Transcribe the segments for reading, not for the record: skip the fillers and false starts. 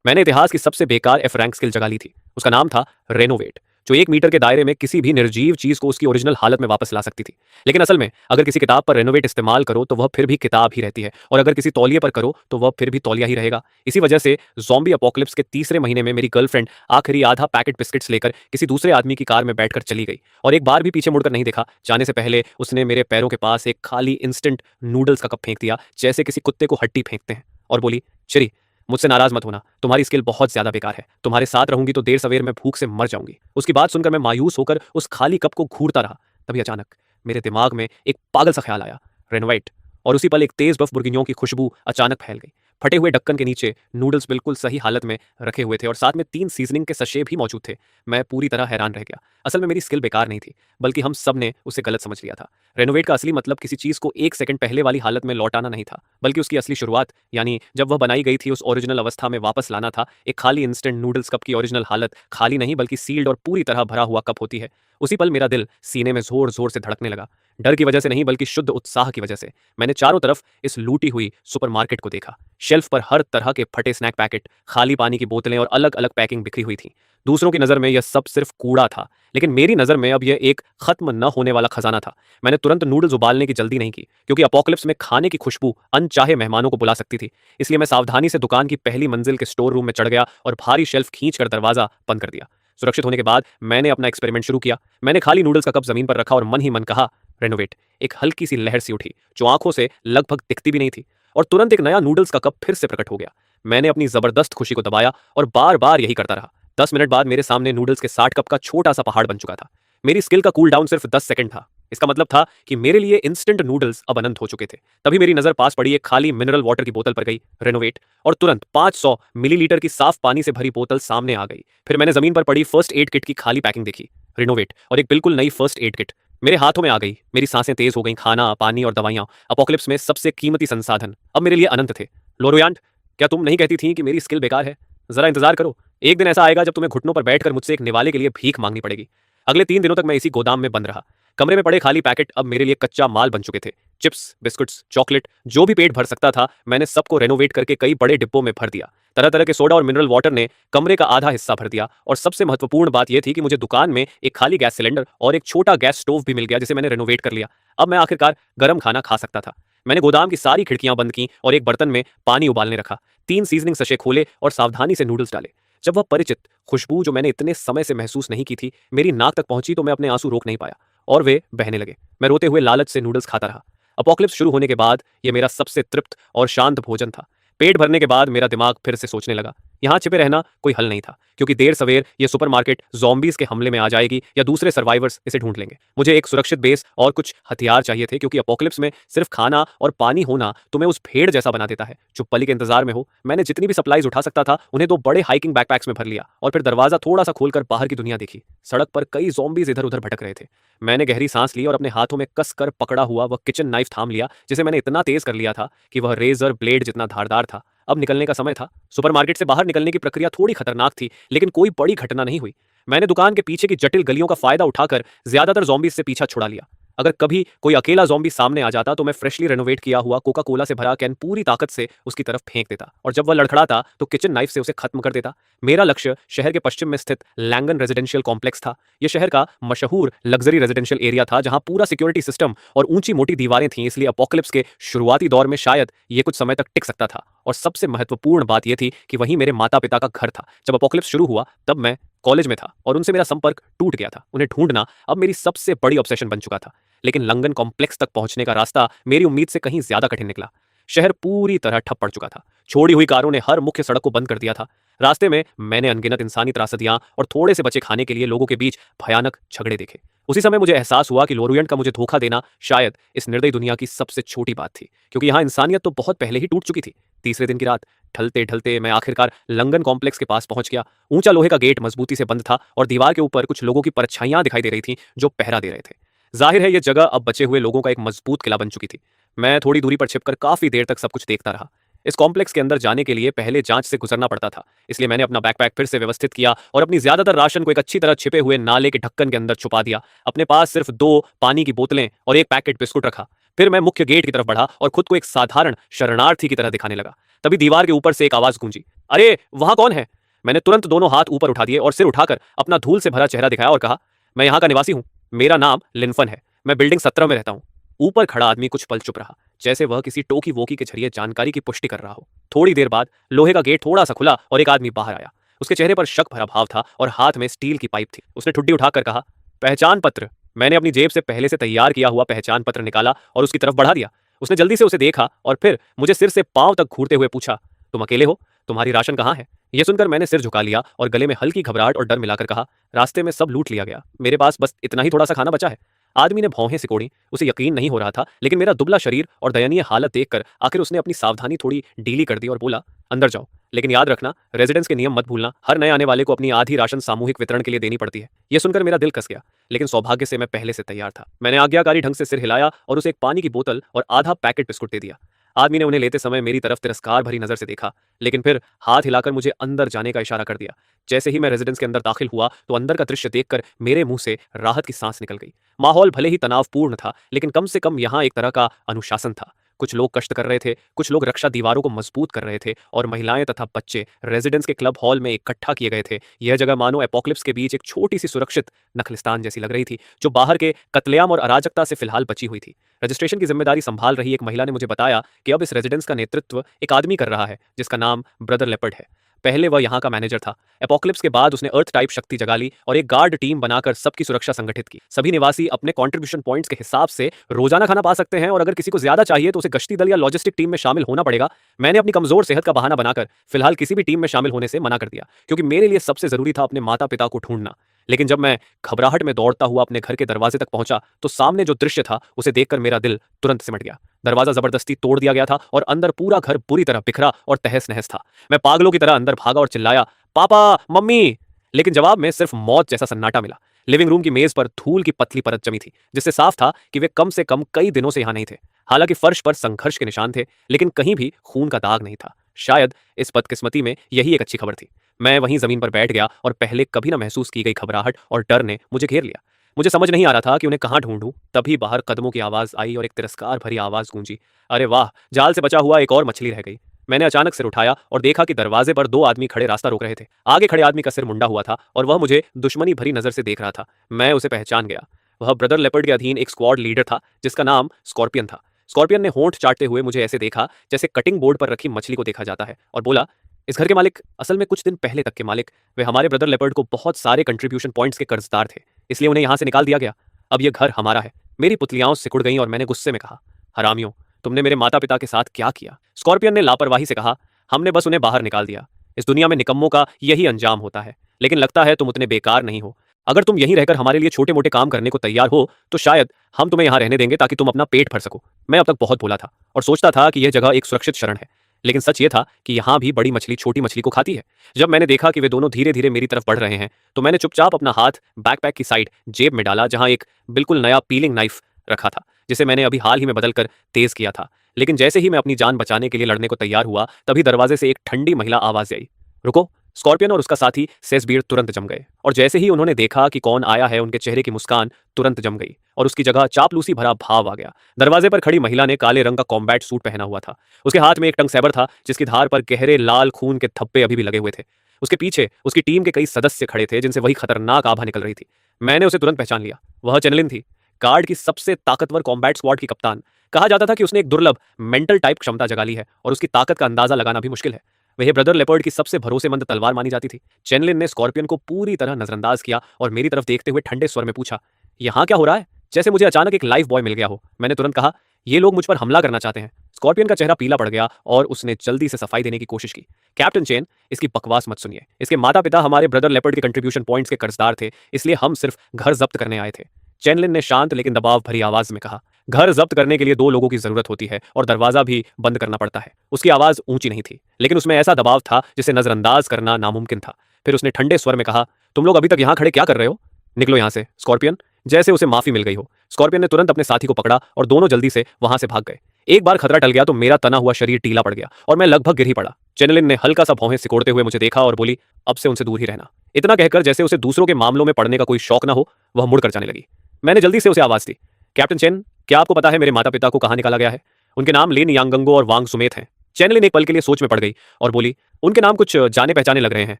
मैंने इतिहास की सबसे बेकार एफ रैंक स्किल जगा ली थी। उसका नाम था रेनोवेट, जो 1 मीटर के दायरे में किसी भी निर्जीव चीज को उसकी ओरिजिनल हालत में वापस ला सकती थी। लेकिन असल में अगर किसी किताब पर रेनोवेट इस्तेमाल करो तो वह फिर भी किताब ही रहती है, और अगर किसी तौलिए पर करो तो वह फिर भी तौलिया ही रहेगा। इसी वजह से जॉम्बी अपोकलिप्स के तीसरे महीने में मेरी गर्लफ्रेंड आखिरी आधा पैकेट बिस्किट्स लेकर किसी दूसरे आदमी की कार में बैठकर चली गई, और एक बार भी पीछे मुड़कर नहीं देखा। जाने से पहले उसने मेरे पैरों के पास एक खाली इंस्टेंट नूडल्स का कप फेंक दिया, जैसे किसी कुत्ते को हड्डी फेंकते हैं, और बोली, श्री, मुझसे नाराज मत होना, तुम्हारी स्किल बहुत ज्यादा बेकार है। तुम्हारे साथ रहूंगी तो देर सवेर मैं भूख से मर जाऊंगी। उसकी बात सुनकर मैं मायूस होकर उस खाली कप को घूरता रहा। तभी अचानक मेरे दिमाग में एक पागल सा ख्याल आया, रेनोवेट। और उसी पल एक तेज बफ बुर्गियों की खुशबू अचानक फैल गई। फटे हुए ढक्कन के नीचे नूडल्स बिल्कुल सही हालत में रखे हुए थे, और साथ में 3 सीजनिंग के सशे भी मौजूद थे। मैं पूरी तरह हैरान रह गया। असल में मेरी स्किल बेकार नहीं थी, बल्कि हम सब ने उसे गलत समझ लिया था। रेनोवेट का असली मतलब किसी चीज को 1 सेकंड पहले वाली हालत में लौटाना नहीं था, बल्कि उसकी असली शुरुआत, यानी जब वह बनाई गई थी, उस ओरिजिनल अवस्था में वापस लाना था। एक खाली इंस्टेंट नूडल्स कप की ओरिजिनल हालत खाली नहीं, बल्कि सील्ड और पूरी तरह भरा हुआ कप होती है। उसी पल मेरा दिल सीने में जोर जोर से धड़कने लगा। डर की वजह से नहीं, बल्कि शुद्ध उत्साह की वजह से। मैंने चारों तरफ इस लूटी हुई सुपरमार्केट को देखा। शेल्फ पर हर तरह के फटे स्नैक पैकेट, खाली पानी की बोतलें और अलग अलग पैकिंग बिखरी हुई थी। दूसरों की नजर में यह सब सिर्फ कूड़ा था, लेकिन मेरी नजर में अब यह एक खत्म न होने वाला खजाना था। मैंने तुरंत नूडल्स उबालने की जल्दी नहीं की, क्योंकि अपोकलिप्स में खाने की खुशबू अनचाहे मेहमानों को बुला सकती थी। इसलिए मैं सावधानी से दुकान की पहली मंजिल के स्टोर रूम में चढ़ गया और भारी शेल्फ खींचकर दरवाजा बंद कर दिया। सुरक्षित होने के बाद मैंने अपना एक्सपेरिमेंट शुरू किया। मैंने खाली नूडल्स का कप जमीन पर रखा और मन ही मन कहा, रेनोवेट। एक हल्की सी लहर सी उठी, जो आंखों से लगभग दिखती भी नहीं थी, और तुरंत एक नया नूडल्स का कप फिर से प्रकट हो गया। मैंने अपनी जबरदस्त खुशी को दबाया और बार बार यही करता रहा। 10 मिनट बाद मेरे सामने नूडल्स के 60 कप का छोटा सा पहाड़ बन चुका था। मेरी स्किल का कूल डाउन सिर्फ 10 सेकंड था। इसका मतलब था कि मेरे लिए इंस्टेंट नूडल्स अब अनंत हो चुके थे। तभी मेरी नजर पास पड़ी एक खाली मिनरल वाटर की बोतल पर गई, रेनोवेट, और तुरंत 500 मिलीलीटर की साफ पानी से भरी बोतल सामने आ गई। फिर मैंने जमीन पर पड़ी फर्स्ट एड किट की खाली पैकिंग देखी, रिनोवेट, और एक बिल्कुल नई फर्स्ट एड किट मेरे हाथों में आ गई। मेरी सांसें तेज हो गईं। खाना, पानी और दवाइयां, अपोकलिप्स में सबसे कीमती संसाधन, अब मेरे लिए अनंत थे। लोरोयांट, क्या तुम नहीं कहती थी कि मेरी स्किल बेकार है? जरा इंतजार करो, एक दिन ऐसा आएगा जब तुम्हें घुटनों पर बैठकर मुझसे एक निवाले के लिए भीख मांगनी पड़ेगी। अगले 3 दिनों तक मैं इसी गोदाम में बंद रहा। कमरे में पड़े खाली पैकेट अब मेरे लिए कच्चा माल बन चुके थे। चिप्स, बिस्कुट्स, चॉकलेट, जो भी पेट भर सकता था, मैंने सबको रेनोवेट करके कई बड़े डिब्बों में भर दिया। तरह तरह के सोडा और मिनरल वाटर ने कमरे का आधा हिस्सा भर दिया, और सबसे महत्वपूर्ण बात यह थी कि मुझे दुकान में एक खाली गैस सिलेंडर और एक छोटा गैस स्टोव भी मिल गया, जिसे मैंने रेनोवेट कर लिया। अब मैं आखिरकार गर्म खाना खा सकता था। मैंने गोदाम की सारी खिड़कियां बंद की और एक बर्तन में पानी उबालने रखा। 3 सीजनिंग सशे खोले और सावधानी से नूडल्स डाले। जब वह परिचित खुशबू, जो मैंने इतने समय से महसूस नहीं की थी, मेरी नाक तक पहुंची, तो मैं अपने आंसू रोक नहीं पाया और वे बहने लगे। मैं रोते हुए लालच से नूडल्स खाता रहा। अपोकलिप्स शुरू होने के बाद यह मेरा सबसे तृप्त और शांत भोजन था। पेट भरने के बाद मेरा दिमाग फिर से सोचने लगा। यहाँ छिपे रहना कोई हल नहीं था, क्योंकि देर सवेर यह सुपरमार्केट जॉम्बीज के हमले में आ जाएगी, या दूसरे सर्वाइवर्स इसे ढूंढ लेंगे। मुझे एक सुरक्षित बेस और कुछ हथियार चाहिए थे, क्योंकि अपोकलिप्स में सिर्फ खाना और पानी होना तुम्हें उस भेड़ जैसा बना देता है जो पली के इंतजार में हो। मैंने जितनी भी सप्लाईज उठा सकता था, उन्हें 2 बड़े हाइकिंग बैकपैक्स में भर लिया, और फिर दरवाजा थोड़ा सा खोलकर बाहर की दुनिया देखी। सड़क पर कई जॉम्बीज इधर उधर भटक रहे थे। मैंने गहरी सांस ली और अपने हाथों में कस कर पकड़ा हुआ वह किचन नाइफ थाम लिया, जिसे मैंने इतना तेज कर लिया था कि वह रेजर ब्लेड जितना धारदार था। अब निकलने का समय था। सुपरमार्केट से बाहर निकलने की प्रक्रिया थोड़ी खतरनाक थी, लेकिन कोई बड़ी घटना नहीं हुई। मैंने दुकान के पीछे की जटिल गलियों का फायदा उठाकर ज्यादातर जॉम्बीज से पीछा छुड़ा लिया। अगर कभी कोई अकेला जॉम्बी सामने आ जाता, तो मैं फ्रेशली रेनोवेट किया हुआ कोका कोला से भरा कैन पूरी ताकत से उसकी तरफ फेंक देता, और जब वह लड़खड़ाता तो किचन नाइफ से उसे खत्म कर देता। मेरा लक्ष्य शहर के पश्चिम में स्थित लैंगन रेजिडेंशियल कॉम्प्लेक्स था। यह शहर का मशहूर लग्जरी रेजिडेंशियल एरिया था, जहां पूरा सिक्योरिटी सिस्टम और ऊंची मोटी दीवारें थीं, इसलिए अपोकलिप्स के शुरुआती दौर में शायद ये कुछ समय तक टिक सकता था। और सबसे महत्वपूर्ण बात यह थी कि वहीं मेरे माता पिता का घर था। जब अपोकलिप्स शुरू हुआ तब मैं कॉलेज में था, और उनसे मेरा संपर्क टूट गया था। उन्हें ढूंढना अब मेरी सबसे बड़ी ऑब्सेशन बन चुका था। लेकिन लंगन कॉम्प्लेक्स तक पहुंचने का रास्ता मेरी उम्मीद से कहीं ज्यादा कठिन निकला। शहर पूरी तरह ठप पड़ चुका था। छोड़ी हुई कारों ने हर मुख्य सड़क को बंद कर दिया था। रास्ते में मैंने अनगिनत इंसानी त्रासदियां और थोड़े से बचे खाने के लिए लोगों के बीच भयानक झगड़े देखे। उसी समय मुझे एहसास हुआ कि लोरियंट का मुझे धोखा देना शायद इस निर्दयी दुनिया की सबसे छोटी बात थी, क्योंकि यहाँ इंसानियत तो बहुत पहले ही टूट चुकी थी। तीसरे दिन की रात ढलते ढलते मैं आखिरकार लंगन कॉम्प्लेक्स के पास पहुंच गया। ऊंचा लोहे का गेट मजबूती से बंद था, और दीवार के ऊपर कुछ लोगों की परछाइयां दिखाई दे रही थीं, जो पहरा दे रहे थे। जाहिर है यह जगह अब बचे हुए लोगों का एक मजबूत किला बन चुकी थी। मैं थोड़ी दूरी पर छिपकर काफी देर तक सब कुछ देखता रहा। इस कॉम्प्लेक्स के अंदर जाने के लिए पहले जांच से गुजरना पड़ता था, इसलिए मैंने अपना बैकपैक फिर से व्यवस्थित किया और अपनी ज्यादातर राशन को एक अच्छी तरह छिपे हुए नाले के ढक्कन के अंदर छुपा दिया। अपने पास सिर्फ 2 पानी की बोतलें और एक पैकेट बिस्कुट रखा। फिर मैं मुख्य गेट की तरफ बढ़ा और खुद को एक साधारण शरणार्थी की तरह दिखाने लगा। तभी दीवार के ऊपर से एक आवाज गूंजी, अरे वहां कौन है? मैंने तुरंत दोनों हाथ ऊपर उठा दिए और सिर उठाकर अपना धूल से भरा चेहरा दिखाया और कहा, मैं यहाँ का निवासी हूँ। मेरा नाम लिनफन है। मैं बिल्डिंग 17 में रहता हूँ। ऊपर खड़ा आदमी कुछ पल चुप रहा, जैसे वह किसी टोकी वोकी के जरिए जानकारी की पुष्टि कर रहा हो। थोड़ी देर बाद लोहे का गेट थोड़ा सा खुला और एक आदमी बाहर आया। उसके चेहरे पर शक भरा भाव था और हाथ में स्टील की पाइप थी। उसने ठुड्डी उठाकर कहा, पहचान पत्र। मैंने अपनी जेब से पहले से तैयार किया हुआ पहचान पत्र निकाला और उसकी तरफ बढ़ा दिया। उसने जल्दी से उसे देखा और फिर मुझे सिर से पांव तक घूरते हुए पूछा, तुम अकेले हो? तुम्हारी राशन कहाँ है? यह सुनकर मैंने सिर झुका लिया और गले में हल्की घबराहट और डर मिलाकर कहा, रास्ते में सब लूट लिया गया। मेरे पास बस इतना ही थोड़ा सा खाना बचा है। आदमी ने भौहें सिकोड़ी। उसे यकीन नहीं हो रहा था, लेकिन मेरा दुबला शरीर और दयनीय हालत देखकर आखिर उसने अपनी सावधानी थोड़ी ढीली कर दी और बोला, अंदर जाओ, लेकिन याद रखना, रेजिडेंस के नियम मत भूलना। हर नए आने वाले को अपनी आधी राशन सामूहिक वितरण के लिए देनी पड़ती है। यह सुनकर मेरा दिल कस गया, लेकिन सौभाग्य से मैं पहले से तैयार था। मैंने आज्ञाकारी ढंग से सिर हिलाया और उसे एक पानी की बोतल और आधा पैकेट बिस्कुट दे दिया। आदमी ने उन्हें लेते समय मेरी तरफ तिरस्कार भरी नजर से देखा, लेकिन फिर हाथ हिलाकर मुझे अंदर जाने का इशारा कर दिया। जैसे ही मैं रेजिडेंस के अंदर दाखिल हुआ तो अंदर का दृश्य देखकर मेरे मुंह से राहत की सांस निकल गई। माहौल भले ही तनावपूर्ण था, लेकिन कम से कम यहाँ एक तरह का अनुशासन था। कुछ लोग कष्ट कर रहे थे, कुछ लोग रक्षा दीवारों को मजबूत कर रहे थे और महिलाएं तथा बच्चे रेजिडेंस के क्लब हॉल में इकट्ठा किए गए थे। यह जगह मानो एपोक्लिप्स के बीच एक छोटी सी सुरक्षित नखलिस्तान जैसी लग रही थी, जो बाहर के कत्लेआम और अराजकता से फिलहाल बची हुई थी। रजिस्ट्रेशन की जिम्मेदारी संभाल रही एक महिला ने मुझे बताया कि अब इस रेजिडेंस का नेतृत्व एक आदमी कर रहा है जिसका नाम ब्रदर लेपर्ड है। पहले वह यहाँ का मैनेजर था। एपोक्लिप्स के बाद उसने अर्थ टाइप शक्ति जगा ली और एक गार्ड टीम बनाकर सबकी सुरक्षा संगठित की। सभी निवासी अपने कंट्रीब्यूशन पॉइंट्स के हिसाब से रोजाना खाना पा सकते हैं और अगर किसी को ज्यादा चाहिए तो उसे गश्ती दल या लॉजिस्टिक टीम में शामिल होना पड़ेगा। मैंने अपनी कमजोर सेहत का बहाना बनाकर फिलहाल किसी भी टीम में शामिल होने से मना कर दिया, क्योंकि मेरे लिए सबसे जरूरी था अपने माता पिता को ढूंढना। लेकिन जब मैं घबराहट में दौड़ता हुआ अपने घर के दरवाजे तक पहुंचा तो सामने जो दृश्य था उसे देखकर मेरा दिल तुरंत सिमट गया। दरवाजा जबरदस्ती तोड़ दिया गया था और अंदर पूरा घर बुरी तरह बिखरा और तहस नहस था। मैं पागलों की तरह अंदर भागा और चिल्लाया, पापा, मम्मी, लेकिन जवाब में सिर्फ मौत जैसा सन्नाटा मिला। लिविंग रूम की मेज पर धूल की पतली परत जमी थी, जिससे साफ था कि वे कम से कम कई दिनों से यहां नहीं थे। हालांकि फर्श पर संघर्ष के निशान थे, लेकिन कहीं भी खून का दाग नहीं था। शायद इस बदकिस्मती में यही एक अच्छी खबर थी। मैं वहीं जमीन पर बैठ गया और पहले कभी न महसूस की गई घबराहट और डर ने मुझे घेर लिया। मुझे समझ नहीं आ रहा था कि उन्हें कहाँ ढूंढूं। तभी बाहर कदमों की आवाज आई और एक तिरस्कार भरी आवाज गूंजी, अरे वाह, जाल से बचा हुआ एक और मछली रह गई। मैंने अचानक सिर उठाया और देखा कि दरवाजे पर दो आदमी खड़े रास्ता रोक रहे थे। आगे खड़े आदमी का सिर मुंडा हुआ था और वह मुझे दुश्मनी भरी नजर से देख रहा था। मैं उसे पहचान गया। वह ब्रदर लेपर्ड के अधीन एक स्क्वाड लीडर था जिसका नाम स्कॉर्पियन था। स्कॉर्पियन ने होंठ चाटते हुए मुझे ऐसे देखा जैसे कटिंग बोर्ड पर रखी मछली को देखा जाता है और बोला, इस घर के मालिक, असल में कुछ दिन पहले तक के मालिक, वे हमारे ब्रदर लेपर्ड को बहुत सारे कंट्रीब्यूशन पॉइंट्स के कर्जदार थे, इसलिए उन्हें यहां से निकाल दिया गया। अब यह घर हमारा है। मेरी पुतलियां सिकुड़ गईं और मैंने गुस्से में कहा, हरामियों, तुमने मेरे माता पिता के साथ क्या किया? स्कॉर्पियन ने लापरवाही से कहा, हमने बस उन्हें बाहर निकाल दिया। इस दुनिया में निकम्मों का यही अंजाम होता है, लेकिन लगता है तुम उतने बेकार नहीं हो। अगर तुम यहीं रहकर हमारे लिए छोटे मोटे काम करने को तैयार हो तो शायद हम तुम्हें यहाँ रहने देंगे ताकि तुम अपना पेट भर सको। मैं अब तक बहुत बोला था और सोचता था कि यह जगह एक सुरक्षित शरण है, लेकिन सच ये था कि यहाँ भी बड़ी मछली छोटी मछली को खाती है। जब मैंने देखा कि वे दोनों धीरे धीरे मेरी तरफ बढ़ रहे हैं तो मैंने चुपचाप अपना हाथ बैकपैक की साइड जेब में डाला, जहां एक बिल्कुल नया पीलिंग नाइफ रखा था जिसे मैंने अभी हाल ही में बदलकर तेज किया था। लेकिन जैसे ही मैं अपनी जान बचाने के लिए लड़ने को तैयार हुआ तभी दरवाजे से एक ठंडी महिला आवाज आई, रुको। स्कॉर्पियन और उसका साथी सेसबीर तुरंत जम गए और जैसे ही उन्होंने देखा कि कौन आया है उनके चेहरे की मुस्कान तुरंत जम गई और उसकी जगह चापलूसी भरा भाव आ गया। दरवाजे पर खड़ी महिला ने काले रंग का कॉम्बैट सूट पहना हुआ था। उसके हाथ में एक टंग सैबर था जिसकी धार पर गहरे लाल खून के धब्बे अभी भी लगे हुए थे। उसके पीछे उसकी टीम के कई सदस्य खड़े थे जिनसे वही खतरनाक आभा निकल रही थी। मैंने उसे तुरंत पहचान लिया। वह चेनलिन थी, गार्ड की सबसे ताकतवर कॉम्बैट स्क्वाड की कप्तान। कहा जाता था कि उसने एक दुर्लभ मेंटल टाइप क्षमता जगा ली है और उसकी ताकत का अंदाजा लगाना भी मुश्किल है। वह ब्रदर लेपर्ड की सबसे भरोसेमंद तलवार मानी जाती थी। चेनलिन ने स्कॉर्पियन को पूरी तरह नजरअंदाज किया और मेरी तरफ देखते हुए ठंडे स्वर में पूछा, यहाँ क्या हो रहा है? जैसे मुझे अचानक एक लाइफ बॉय मिल गया हो। मैंने तुरंत कहा, ये लोग मुझ पर हमला करना चाहते हैं। स्कॉर्पियन का चेहरा पीला पड़ गया और उसने जल्दी से सफाई देने की कोशिश की। कैप्टन चेन, इसकी बकवास मत सुनिए। इसके माता पिता हमारे ब्रदर लेपर्ड के कंट्रीब्यूशन पॉइंट्स के कर्जदार थे, इसलिए हम सिर्फ घर जब्त करने आए थे। चेनलिन ने शांत लेकिन दबाव भरी आवाज में कहा, घर जब्त करने के लिए दो लोगों की जरूरत होती है और दरवाजा भी बंद करना पड़ता है। उसकी आवाज ऊंची नहीं थी, लेकिन उसमें ऐसा दबाव था जिसे नजरअंदाज करना नामुमकिन था। फिर उसने ठंडे स्वर में कहा, तुम लोग अभी तक यहाँ खड़े क्या कर रहे हो? निकलो यहाँ से। स्कॉर्पियन, जैसे उसे माफी मिल गई हो। स्कॉर्पियन ने तुरंत अपने साथी को पकड़ा और दोनों जल्दी से वहां से भाग गए। एक बार खतरा टल गया तो मेरा तना हुआ शरीर ढीला पड़ गया और मैं लगभग गिर ही पड़ा। चेनलिन ने हल्का सा भौहें सिकोड़ते हुए मुझे देखा और बोली, अब से उनसे दूर ही रहना। इतना कहकर जैसे उसे दूसरों के मामलों में पड़ने का कोई शौक ना हो, वह मुड़कर जाने लगी। मैंने जल्दी से उसे आवाज दी, कैप्टन चेन, क्या आपको पता है मेरे माता पिता को कहाँ निकाला गया है? उनके नाम लिन यांगंगो और वांग सुमेत हैं। चैनलिन एक पल के लिए सोच में पड़ गई और बोली, उनके नाम कुछ जाने पहचाने लग रहे हैं।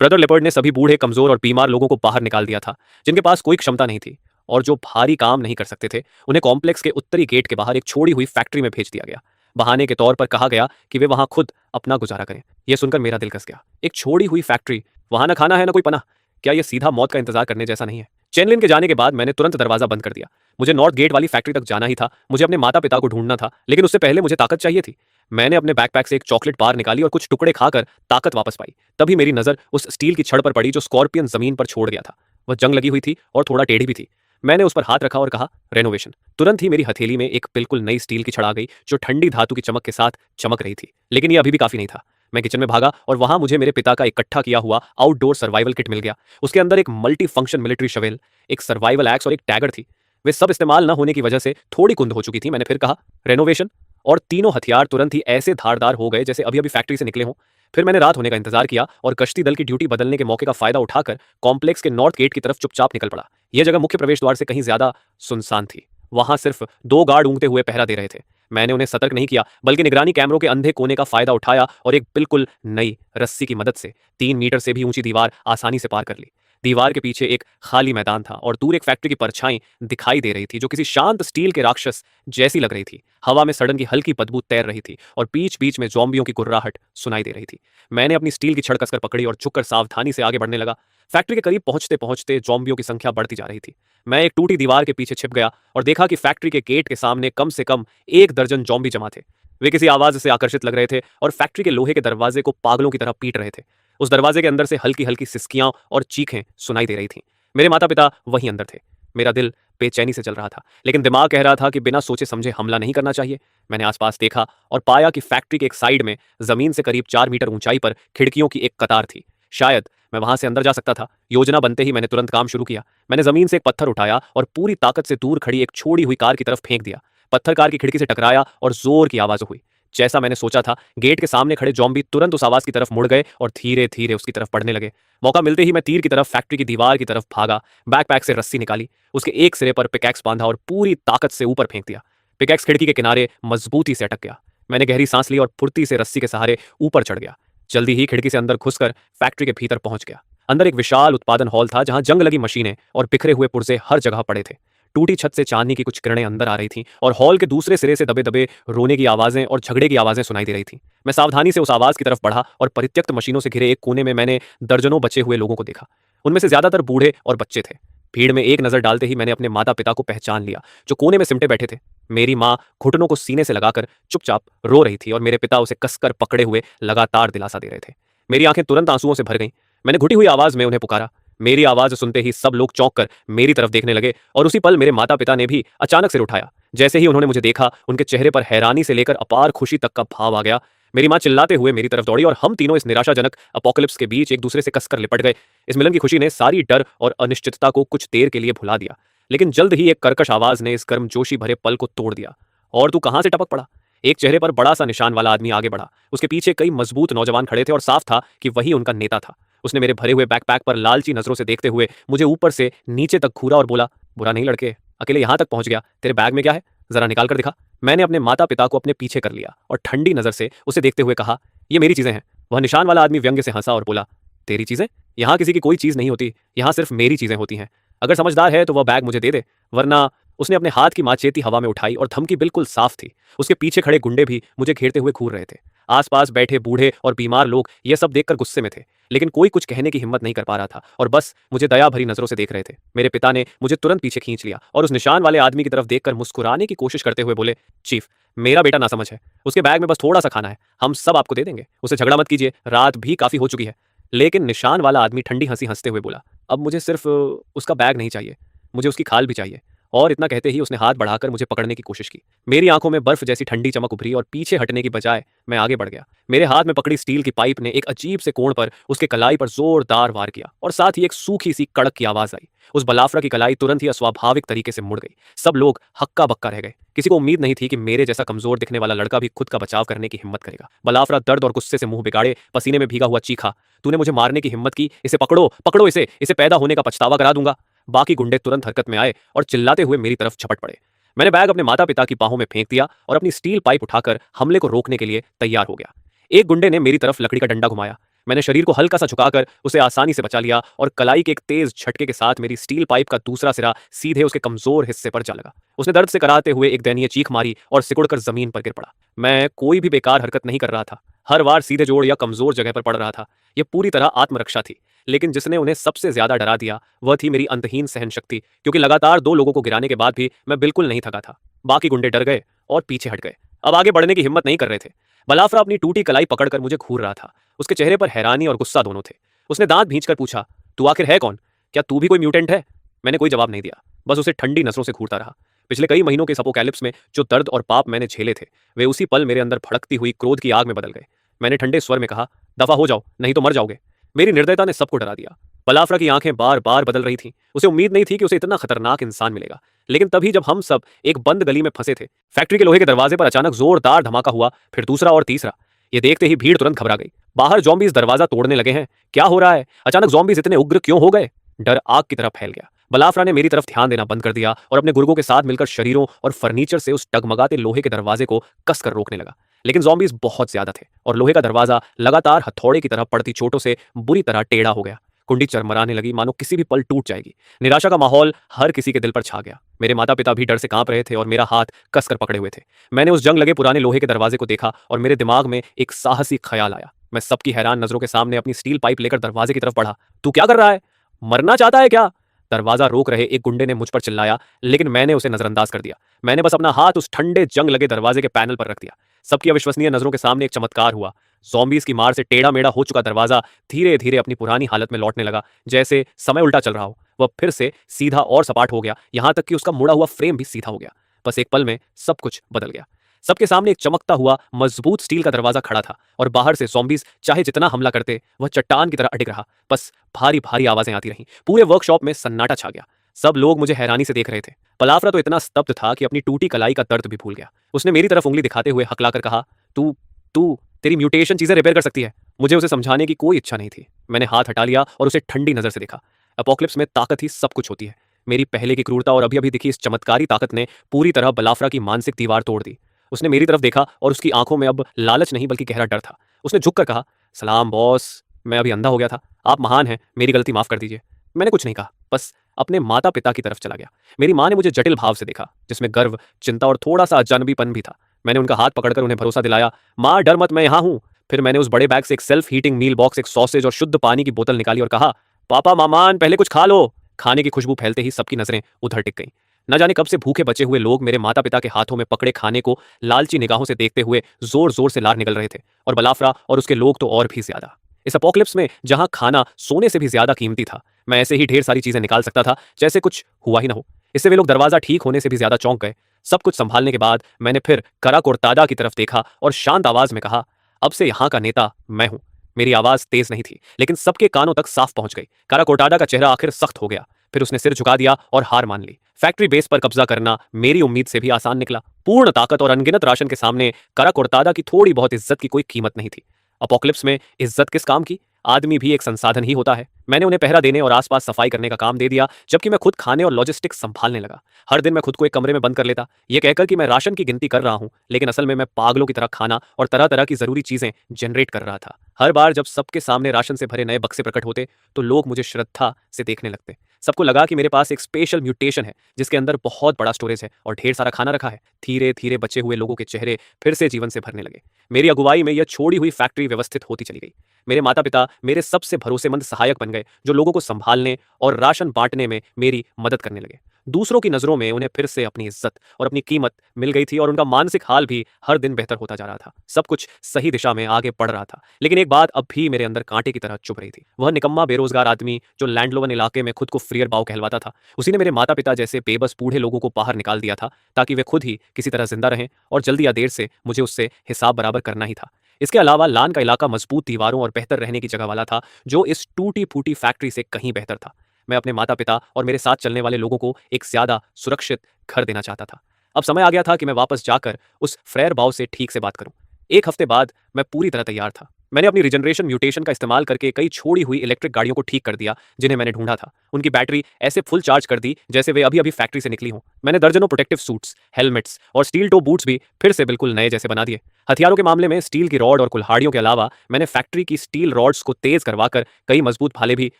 ब्रदर लेपर्ड ने सभी बूढ़े, कमजोर और बीमार लोगों को बाहर निकाल दिया था, जिनके पास कोई क्षमता नहीं थी और जो भारी काम नहीं कर सकते थे। उन्हें कॉम्प्लेक्स के उत्तरी गेट के बाहर एक छोड़ी हुई फैक्ट्री में भेज दिया गया। बहाने के तौर पर कहा गया कि वे वहां खुद अपना गुजारा करें। यह सुनकर मेरा दिल कस गया। एक छोड़ी हुई फैक्ट्री, वहां ना खाना है ना कोई पनाह। क्या यह सीधा मौत का इंतजार करने जैसा नहीं है? चैनलिन के जाने के बाद मैंने तुरंत दरवाजा बंद कर दिया। मुझे नॉर्थ गेट वाली फैक्ट्री तक जाना ही था। मुझे अपने माता पिता को ढूंढना था, लेकिन उससे पहले मुझे ताकत चाहिए थी। मैंने अपने बैकपैक से एक चॉकलेट बार निकाली और कुछ टुकड़े खाकर ताकत वापस पाई। तभी मेरी नजर उस स्टील की छड़ पर पड़ी जो स्कॉर्पियन जमीन पर छोड़ गया था। वह जंग लगी हुई थी और थोड़ा टेढ़ी भी थी। मैंने उस पर हाथ रखा और कहा, रेनोवेशन। तुरंत ही मेरी हथेली में एक बिल्कुल नई स्टील की छड़ आ गई जो ठंडी धातु की चमक के साथ चमक रही थी। लेकिन यह अभी भी काफी नहीं था। मैं किचन में भागा और वहां मुझे मेरे पिता का इकट्ठा किया हुआ आउटडोर सर्वाइवल किट मिल गया। उसके अंदर एक मल्टी फंक्शन मिलिट्री शवेल, एक सर्वाइवल एक्स और एक टैगर थी। वे सब इस्तेमाल न होने की वजह से थोड़ी कुंद हो चुकी थी। मैंने फिर कहा, रेनोवेशन। और तीनों हथियार तुरंत ही ऐसे धारदार हो गए जैसे अभी अभी फैक्ट्री से निकले हों। फिर मैंने रात होने का इंतजार किया और गश्ती दल की ड्यूटी बदलने के मौके का फायदा उठाकर कॉम्प्लेक्स के नॉर्थ गेट की तरफ चुपचाप निकल पड़ा। यह जगह मुख्य प्रवेश द्वार से कहीं ज्यादा सुनसान थी। वहां सिर्फ 2 गार्ड ऊँघते हुए पहरा दे रहे थे। मैंने उन्हें सतर्क नहीं किया, बल्कि निगरानी कैमरों के अंधे कोने का फायदा उठाया और एक बिल्कुल नई रस्सी की मदद से 3 मीटर से भी ऊंची दीवार आसानी से पार कर ली। दीवार के पीछे एक खाली मैदान था और दूर एक फैक्ट्री की परछाई दिखाई दे रही थी जो किसी शांत स्टील के राक्षस जैसी लग रही थी। हवा में सड़न की हल्की बदबू तैर रही थी और बीच बीच में ज़ॉम्बियों की गुर्राहट सुनाई दे रही थी। मैंने अपनी स्टील की छड़ कसकर पकड़ी और झुककर सावधानी से आगे बढ़ने लगा। फैक्ट्री के करीब पहुंचते पहुंचते ज़ॉम्बियों की संख्या बढ़ती जा रही थी। मैं एक टूटी दीवार के पीछे छिप गया और देखा कि फैक्ट्री के गेट के सामने कम से कम 1 दर्जन ज़ॉम्बी जमा थे। वे किसी आवाज से आकर्षित लग रहे थे और फैक्ट्री के लोहे के दरवाजे को पागलों की तरह पीट रहे थे। उस दरवाजे के अंदर से हल्की हल्की सिसकियां और चीखें सुनाई दे रही थीं। मेरे माता पिता वहीं अंदर थे। मेरा दिल बेचैनी से चल रहा था, लेकिन दिमाग कह रहा था कि बिना सोचे समझे हमला नहीं करना चाहिए। मैंने आसपास देखा और पाया कि फैक्ट्री के एक साइड में जमीन से करीब 4 मीटर ऊंचाई पर खिड़कियों की एक कतार थी। शायद मैं वहां से अंदर जा सकता था। योजना बनते ही मैंने तुरंत काम शुरू किया। मैंने जमीन से एक पत्थर उठाया और पूरी ताकत से दूर खड़ी एक छोड़ी हुई कार की तरफ फेंक दिया। पत्थर कार की खिड़की से टकराया और जोर की आवाज हुई। जैसा मैंने सोचा था, गेट के सामने खड़े जॉम्बी तुरंत उस आवाज की तरफ मुड़ गए और धीरे धीरे उसकी तरफ बढ़ने लगे। मौका मिलते ही मैं तीर की तरफ फैक्ट्री की दीवार की तरफ भागा। बैकपैक से रस्सी निकाली, उसके एक सिरे पर पिकैक्स बांधा और पूरी ताकत से ऊपर फेंक दिया। पिकैक्स खिड़की के किनारे मजबूती से अटक गया। मैंने गहरी सांस ली और फुर्ती से रस्सी के सहारे ऊपर चढ़ गया। जल्दी ही खिड़की से अंदर घुसकर फैक्ट्री के भीतर पहुंच गया। अंदर एक विशाल उत्पादन हॉल था जहां जंग लगी मशीनें और बिखरे हुए पुर्जे हर जगह पड़े थे। टूटी छत से चांदनी की कुछ किरणें अंदर आ रही थीं और हॉल के दूसरे सिरे से दबे दबे रोने की आवाजें और झगड़े की आवाजें सुनाई दे रही थीं। मैं सावधानी से उस आवाज की तरफ बढ़ा और परित्यक्त मशीनों से घिरे एक कोने में मैंने दर्जनों बचे हुए लोगों को देखा। उनमें से ज्यादातर बूढ़े और बच्चे थे। भीड़ में एक नजर डालते ही मैंने अपने माता पिता को पहचान लिया, जो कोने में सिमटे बैठे थे। मेरी माँ घुटनों को सीने से लगाकर चुपचाप रो रही थी और मेरे पिता उसे कसकर पकड़े हुए लगातार दिलासा दे रहे थे। मेरी आंखें तुरंत आंसुओं से भर गईं। मैंने घुटी हुई आवाज में उन्हें पुकारा। मेरी आवाज सुनते ही सब लोग चौंक कर मेरी तरफ देखने लगे और उसी पल मेरे माता पिता ने भी अचानक सिर उठाया। जैसे ही उन्होंने मुझे देखा, उनके चेहरे पर हैरानी से लेकर अपार खुशी तक का भाव आ गया। मेरी माँ चिल्लाते हुए मेरी तरफ दौड़ी और हम तीनों इस निराशाजनक अपोकलिप्स के बीच एक दूसरे से कसकर लिपट गए। इस मिलन की खुशी ने सारी डर और अनिश्चितता को कुछ देर के लिए भुला दिया, लेकिन जल्द ही एक कर्कश आवाज ने इस गर्मजोशी भरे पल को तोड़ दिया। और तू कहां से टपक पड़ा? एक चेहरे पर बड़ा सा निशान वाला आदमी आगे बढ़ा। उसके पीछे कई मजबूत नौजवान खड़े थे और साफ था कि वही उनका नेता था। उसने मेरे भरे हुए बैकपैक पर लालची नजरों से देखते हुए मुझे ऊपर से नीचे तक घूरा और बोला, बुरा नहीं लड़के, अकेले यहां तक पहुंच गया। तेरे बैग में क्या है? जरा निकाल कर दिखा। मैंने अपने माता पिता को अपने पीछे कर लिया और ठंडी नजर से उसे देखते हुए कहा, ये मेरी चीजें हैं। वह निशान वाला आदमी व्यंग्य से हंसा और बोला, तेरी चीजें? यहाँ किसी की कोई चीज नहीं होती, यहाँ सिर्फ मेरी चीजें होती हैं। अगर समझदार है तो वह बैग मुझे दे दे, वरना। उसने अपने हाथ की माचेती हवा में उठाई और धमकी बिल्कुल साफ थी। उसके पीछे खड़े गुंडे भी मुझे घेरते हुए घूर रहे थे। आसपास बैठे बूढ़े और बीमार लोग यह सब देखकर गुस्से में थे, लेकिन कोई कुछ कहने की हिम्मत नहीं कर पा रहा था और बस मुझे दया भरी नजरों से देख रहे थे। मेरे पिता ने मुझे तुरंत पीछे खींच लिया और उस निशान वाले आदमी की तरफ देखकर मुस्कुराने की कोशिश करते हुए बोले, चीफ, मेरा बेटा नासमझ है, उसके बैग में बस थोड़ा सा खाना है, हम सब आपको दे देंगे, उसे झगड़ा मत कीजिए, रात भी काफी हो चुकी है। लेकिन निशान वाला आदमी ठंडी हंसी हंसते हुए बोला, अब मुझे सिर्फ उसका बैग नहीं चाहिए, मुझे उसकी खाल भी चाहिए। और इतना कहते ही उसने हाथ बढ़ाकर मुझे पकड़ने की कोशिश की। मेरी आंखों में बर्फ जैसी ठंडी चमक उभरी और पीछे हटने की बजाय मैं आगे बढ़ गया। मेरे हाथ में पकड़ी स्टील की पाइप ने एक अजीब से कोण पर उसके कलाई पर जोरदार वार किया और साथ ही एक सूखी सी कड़क की आवाज आई। उस बलाफरा की कलाई तुरंत ही अस्वाभाविक तरीके से मुड़ गई। सब लोग हक्का बक्का रह गए। किसी को उम्मीद नहीं थी कि मेरे जैसा कमजोर दिखने वाला लड़का भी खुद का बचाव करने की हिम्मत करेगा। बलाफरा दर्द और गुस्से से मुंह बिगाड़े पसीने में भीगा हुआ चीखा, तूने मुझे मारने की हिम्मत की, इसे पकड़ो, पकड़ो इसे पैदा होने का पछतावा करा दूंगा। बाकी गुंडे तुरंत हरकत में आए और चिल्लाते हुए मेरी तरफ झपट पड़े। मैंने बैग अपने माता पिता की बाहों में फेंक दिया और अपनी स्टील पाइप उठाकर हमले को रोकने के लिए तैयार हो गया। एक गुंडे ने मेरी तरफ लकड़ी का डंडा घुमाया। मैंने शरीर को हल्का सा झुकाकर उसे आसानी से बचा लिया और कलाई के एक तेज झटके के साथ मेरी स्टील पाइप का दूसरा सिरा सीधे उसके कमजोर हिस्से पर जा लगा। उसने दर्द से कराहते हुए एक दयनीय चीख मारी और सिकुड़कर जमीन पर गिर पड़ा। मैं कोई भी बेकार हरकत नहीं कर रहा था। हर बार सीधे जोड़ या कमजोर जगह पर पड़ रहा था। यह पूरी तरह आत्मरक्षा थी। लेकिन जिसने उन्हें सबसे ज्यादा डरा दिया वह थी मेरी अंतहीन सहन शक्ति, क्योंकि लगातार 2 लोगों को गिराने के बाद भी मैं बिल्कुल नहीं थका था। बाकी गुंडे डर गए और पीछे हट गए। अब आगे बढ़ने की हिम्मत नहीं कर रहे थे। बलाफरा अपनी टूटी कलाई पकड़कर मुझे घूर रहा था। उसके चेहरे पर हैरानी और गुस्सा दोनों थे। उसने दांत भींचकर पूछा, तू आखिर है कौन? क्या तू भी कोई म्यूटेंट है? मैंने कोई जवाब नहीं दिया, बस उसे ठंडी नजरों से घूरता रहा। पिछले कई महीनों के अपोकैलिप्स में जो दर्द और पाप मैंने झेले थे, वे उसी पल मेरे अंदर भड़कती हुई क्रोध की आग में बदल गए। मैंने ठंडे स्वर में कहा, दफा हो जाओ, नहीं तो मर जाओगे। मेरी निर्दयता ने सबको डरा दिया। बलाफरा की आंखें बार बार बदल रही थीं। उसे उम्मीद नहीं थी कि उसे इतना खतरनाक इंसान मिलेगा। लेकिन तभी जब हम सब एक बंद गली में फंसे थे, फैक्ट्री के लोहे के दरवाजे पर अचानक जोरदार धमाका हुआ, फिर दूसरा और तीसरा। ये देखते ही भीड़ तुरंत घबरा गई। बाहर ज़ॉम्बीज़ दरवाजा तोड़ने लगे हैं। क्या हो रहा है? अचानक ज़ॉम्बीज़ इतने उग्र क्यों हो गए? डर आग की तरह फैल गया। बलाफरा ने मेरी तरफ ध्यान देना बंद कर दिया और अपने गुर्गों के साथ मिलकर शरीरों और फर्नीचर से उस टगमगाते लोहे के दरवाजे को कसकर रोकने लगा। लेकिन ज़ॉम्बीज़ बहुत ज्यादा थे और लोहे का दरवाजा लगातार हथौड़े की तरह पड़ती चोटों से बुरी तरह टेढ़ा हो गया। कुंडी चरमराने लगी, मानो किसी भी पल टूट जाएगी। निराशा का माहौल हर किसी के दिल पर छा गया। मेरे माता पिता भी डर से कांप रहे थे और मेरा हाथ कसकर पकड़े हुए थे। मैंने उस जंग लगे पुराने लोहे के दरवाजे को देखा और मेरे दिमाग में एक साहसी ख्याल आया। मैं सबकी हैरान नजरों के सामने अपनी स्टील पाइप लेकर दरवाजे की तरफ बढ़ा। तू क्या कर रहा है? मरना चाहता है क्या? दरवाजा रोक रहे एक गुंडे ने मुझ पर चिल्लाया, लेकिन मैंने उसे नजरअंदाज कर दिया। मैंने बस अपना हाथ उस ठंडे जंग लगे दरवाजे के पैनल पर रख दिया। सबकी अविश्वसनीय नजरों के सामने एक चमत्कार हुआ। ज़ॉम्बीज़ की मार से टेढ़ा मेढ़ा हो चुका दरवाजा धीरे धीरे अपनी पुरानी हालत में लौटने लगा, जैसे समय उल्टा चल रहा हो। वह फिर से सीधा और सपाट हो गया, यहां तक कि उसका मुड़ा हुआ फ्रेम भी सीधा हो गया। बस एक पल में सब कुछ बदल गया। सबके सामने एक चमकता हुआ मजबूत स्टील का दरवाजा खड़ा था और बाहर से ज़ॉम्बीज़ चाहे जितना हमला करते, वह चट्टान की तरह अटक रहा। बस भारी भारी आवाजें आती रहीं। पूरे वर्कशॉप में सन्नाटा छा गया। सब लोग मुझे हैरानी से देख रहे थे। पलाफरा तो इतना स्तब्ध था कि अपनी टूटी कलाई का दर्द भी भूल गया। उसने मेरी तरफ उंगली दिखाते हुए हकलाकर कहा, तू तू तेरी म्यूटेशन चीजें रिपेयर कर सकती है। मुझे उसे समझाने की कोई इच्छा नहीं थी। मैंने हाथ हटा लिया और उसे ठंडी नजर से देखा। एपोक्लिप्स में ताकत ही सब कुछ होती है। मेरी पहले की क्रूरता और अभी अभी दिखी इस चमत्कारी ताकत ने पूरी तरह बलाफरा की मानसिक दीवार तोड़ दी। उसने मेरी तरफ देखा और उसकी आंखों में अब लालच नहीं बल्कि गहरा डर था। उसने झुककर कहा, सलाम बॉस, मैं अभी अंधा हो गया था। आप महान हैं, मेरी गलती माफ कर दीजिए। मैंने कुछ नहीं कहा, बस अपने माता पिता की तरफ चला गया। मेरी माँ ने मुझे जटिल भाव से देखा, जिसमें गर्व, चिंता और थोड़ा सा अजनबीपन भी था। मैंने उनका हाथ पकड़कर उन्हें भरोसा दिलाया, माँ डर मत, मैं यहाँ हूँ। फिर मैंने उस बड़े बैग से एक सेल्फ हीटिंग मील बॉक्स, एक सॉसेज और शुद्ध पानी की बोतल निकाली और कहा, पापा मामान पहले कुछ खा लो। खाने की खुशबू फैलते ही सबकी नजरें उधर टिक गईं। न जाने कब से भूखे बचे हुए लोग मेरे माता पिता के हाथों में पकड़े खाने को लालची निगाहों से देखते हुए जोर जोर से लार निकल रहे थे, और बलाफरा और उसके लोग तो और भी ज्यादा। इस अपोक्लिप्स में जहां खाना सोने से भी ज्यादा कीमती था, मैं ऐसे ही ढेर सारी चीजें निकाल सकता था जैसे कुछ हुआ ही ना हो। इससे वे लोग दरवाजा ठीक होने से भी ज्यादा चौंक गए। सब कुछ संभालने के बाद मैंने फिर करा कोर्टाडा की तरफ देखा और शांत आवाज में कहा, अब से यहाँ का नेता मैं हूं। मेरी आवाज तेज नहीं थी, लेकिन सबके कानों तक साफ पहुंच गई। कारा कोर्टाडा का चेहरा आखिर सख्त हो गया। फिर उसने सिर झुका दिया और हार मान ली। फैक्ट्री बेस पर कब्जा करना मेरी उम्मीद से भी आसान निकला। पूर्ण ताकत और अनगिनत राशन के सामने कारा कोर्टाडा की थोड़ी बहुत इज्जत की कोई कीमत नहीं थी। अपोक्लिप्स में इज्जत किस काम की? आदमी भी एक संसाधन ही होता है। मैंने उन्हें पहरा देने और आसपास सफाई करने का काम दे दिया, जबकि मैं खुद खाने और लॉजिस्टिक्स संभालने लगा। हर दिन मैं खुद को एक कमरे में बंद कर लेता, यह कहकर कि मैं राशन की गिनती कर रहा हूं, लेकिन असल में मैं पागलों की तरह खाना और तरह तरह की जरूरी चीजें जनरेट कर रहा था। हर बार जब सबके सामने राशन से भरे नए बक्से प्रकट होते, तो लोग मुझे श्रद्धा से देखने लगते। सबको लगा कि मेरे पास एक स्पेशल म्यूटेशन है, जिसके अंदर बहुत बड़ा स्टोरेज है और ढेर सारा खाना रखा है। धीरे धीरे बचे हुए लोगों के चेहरे फिर से जीवन से भरने लगे। मेरी अगुवाई में यह छोड़ी हुई फैक्ट्री व्यवस्थित होती चली गई। मेरे माता पिता मेरे सबसे भरोसेमंद सहायक बन गए, जो लोगों को संभालने और राशन बांटने में मेरी मदद करने लगे। दूसरों की नजरों में उन्हें फिर से अपनी इज्जत और अपनी कीमत मिल गई थी और उनका मानसिक हाल भी हर दिन बेहतर होता जा रहा था। सब कुछ सही दिशा में आगे बढ़ रहा था, लेकिन एक बात अब भी मेरे अंदर कांटे की तरह चुभ रही थी। वह निकम्मा बेरोजगार आदमी जो लैंडलोवन इलाके में खुद को फ्रीयर बाव कहलवाता था, उसी ने मेरे माता पिता जैसे बेबस बूढ़े लोगों को बाहर निकाल दिया था, ताकि वे खुद ही किसी तरह जिंदा रहें, और जल्दी या देर से मुझे उससे हिसाब बराबर करना ही था। इसके अलावा लान का इलाका मजबूत दीवारों और बेहतर रहने की जगह वाला था, जो इस टूटी फूटी फैक्ट्री से कहीं बेहतर था। मैं अपने माता पिता और मेरे साथ चलने वाले लोगों को एक ज्यादा सुरक्षित घर देना चाहता था। अब समय आ गया था कि मैं वापस जाकर उस फ्रेयर बाव से ठीक से बात करूं। एक हफ्ते बाद मैं पूरी तरह तैयार था। मैंने अपनी रिजनरेशन म्यूटेशन का इस्तेमाल करके कई छोड़ी हुई इलेक्ट्रिक गाड़ियों को ठीक कर दिया जिन्हें मैंने ढूंढा था। उनकी बैटरी ऐसे फुल चार्ज कर दी जैसे वे अभी अभी फैक्ट्री से निकली हों। मैंने दर्जनों प्रोटेक्टिव सूट्स, हेलमेट्स और स्टील टो बूट्स भी फिर से बिल्कुल नए जैसे बना दिए। हथियारों के मामले में स्टील की रॉड और कुल्हाड़ियों के अलावा मैंने फैक्ट्री की स्टील रॉड्स को तेज करवाकर कई मजबूत भाले भी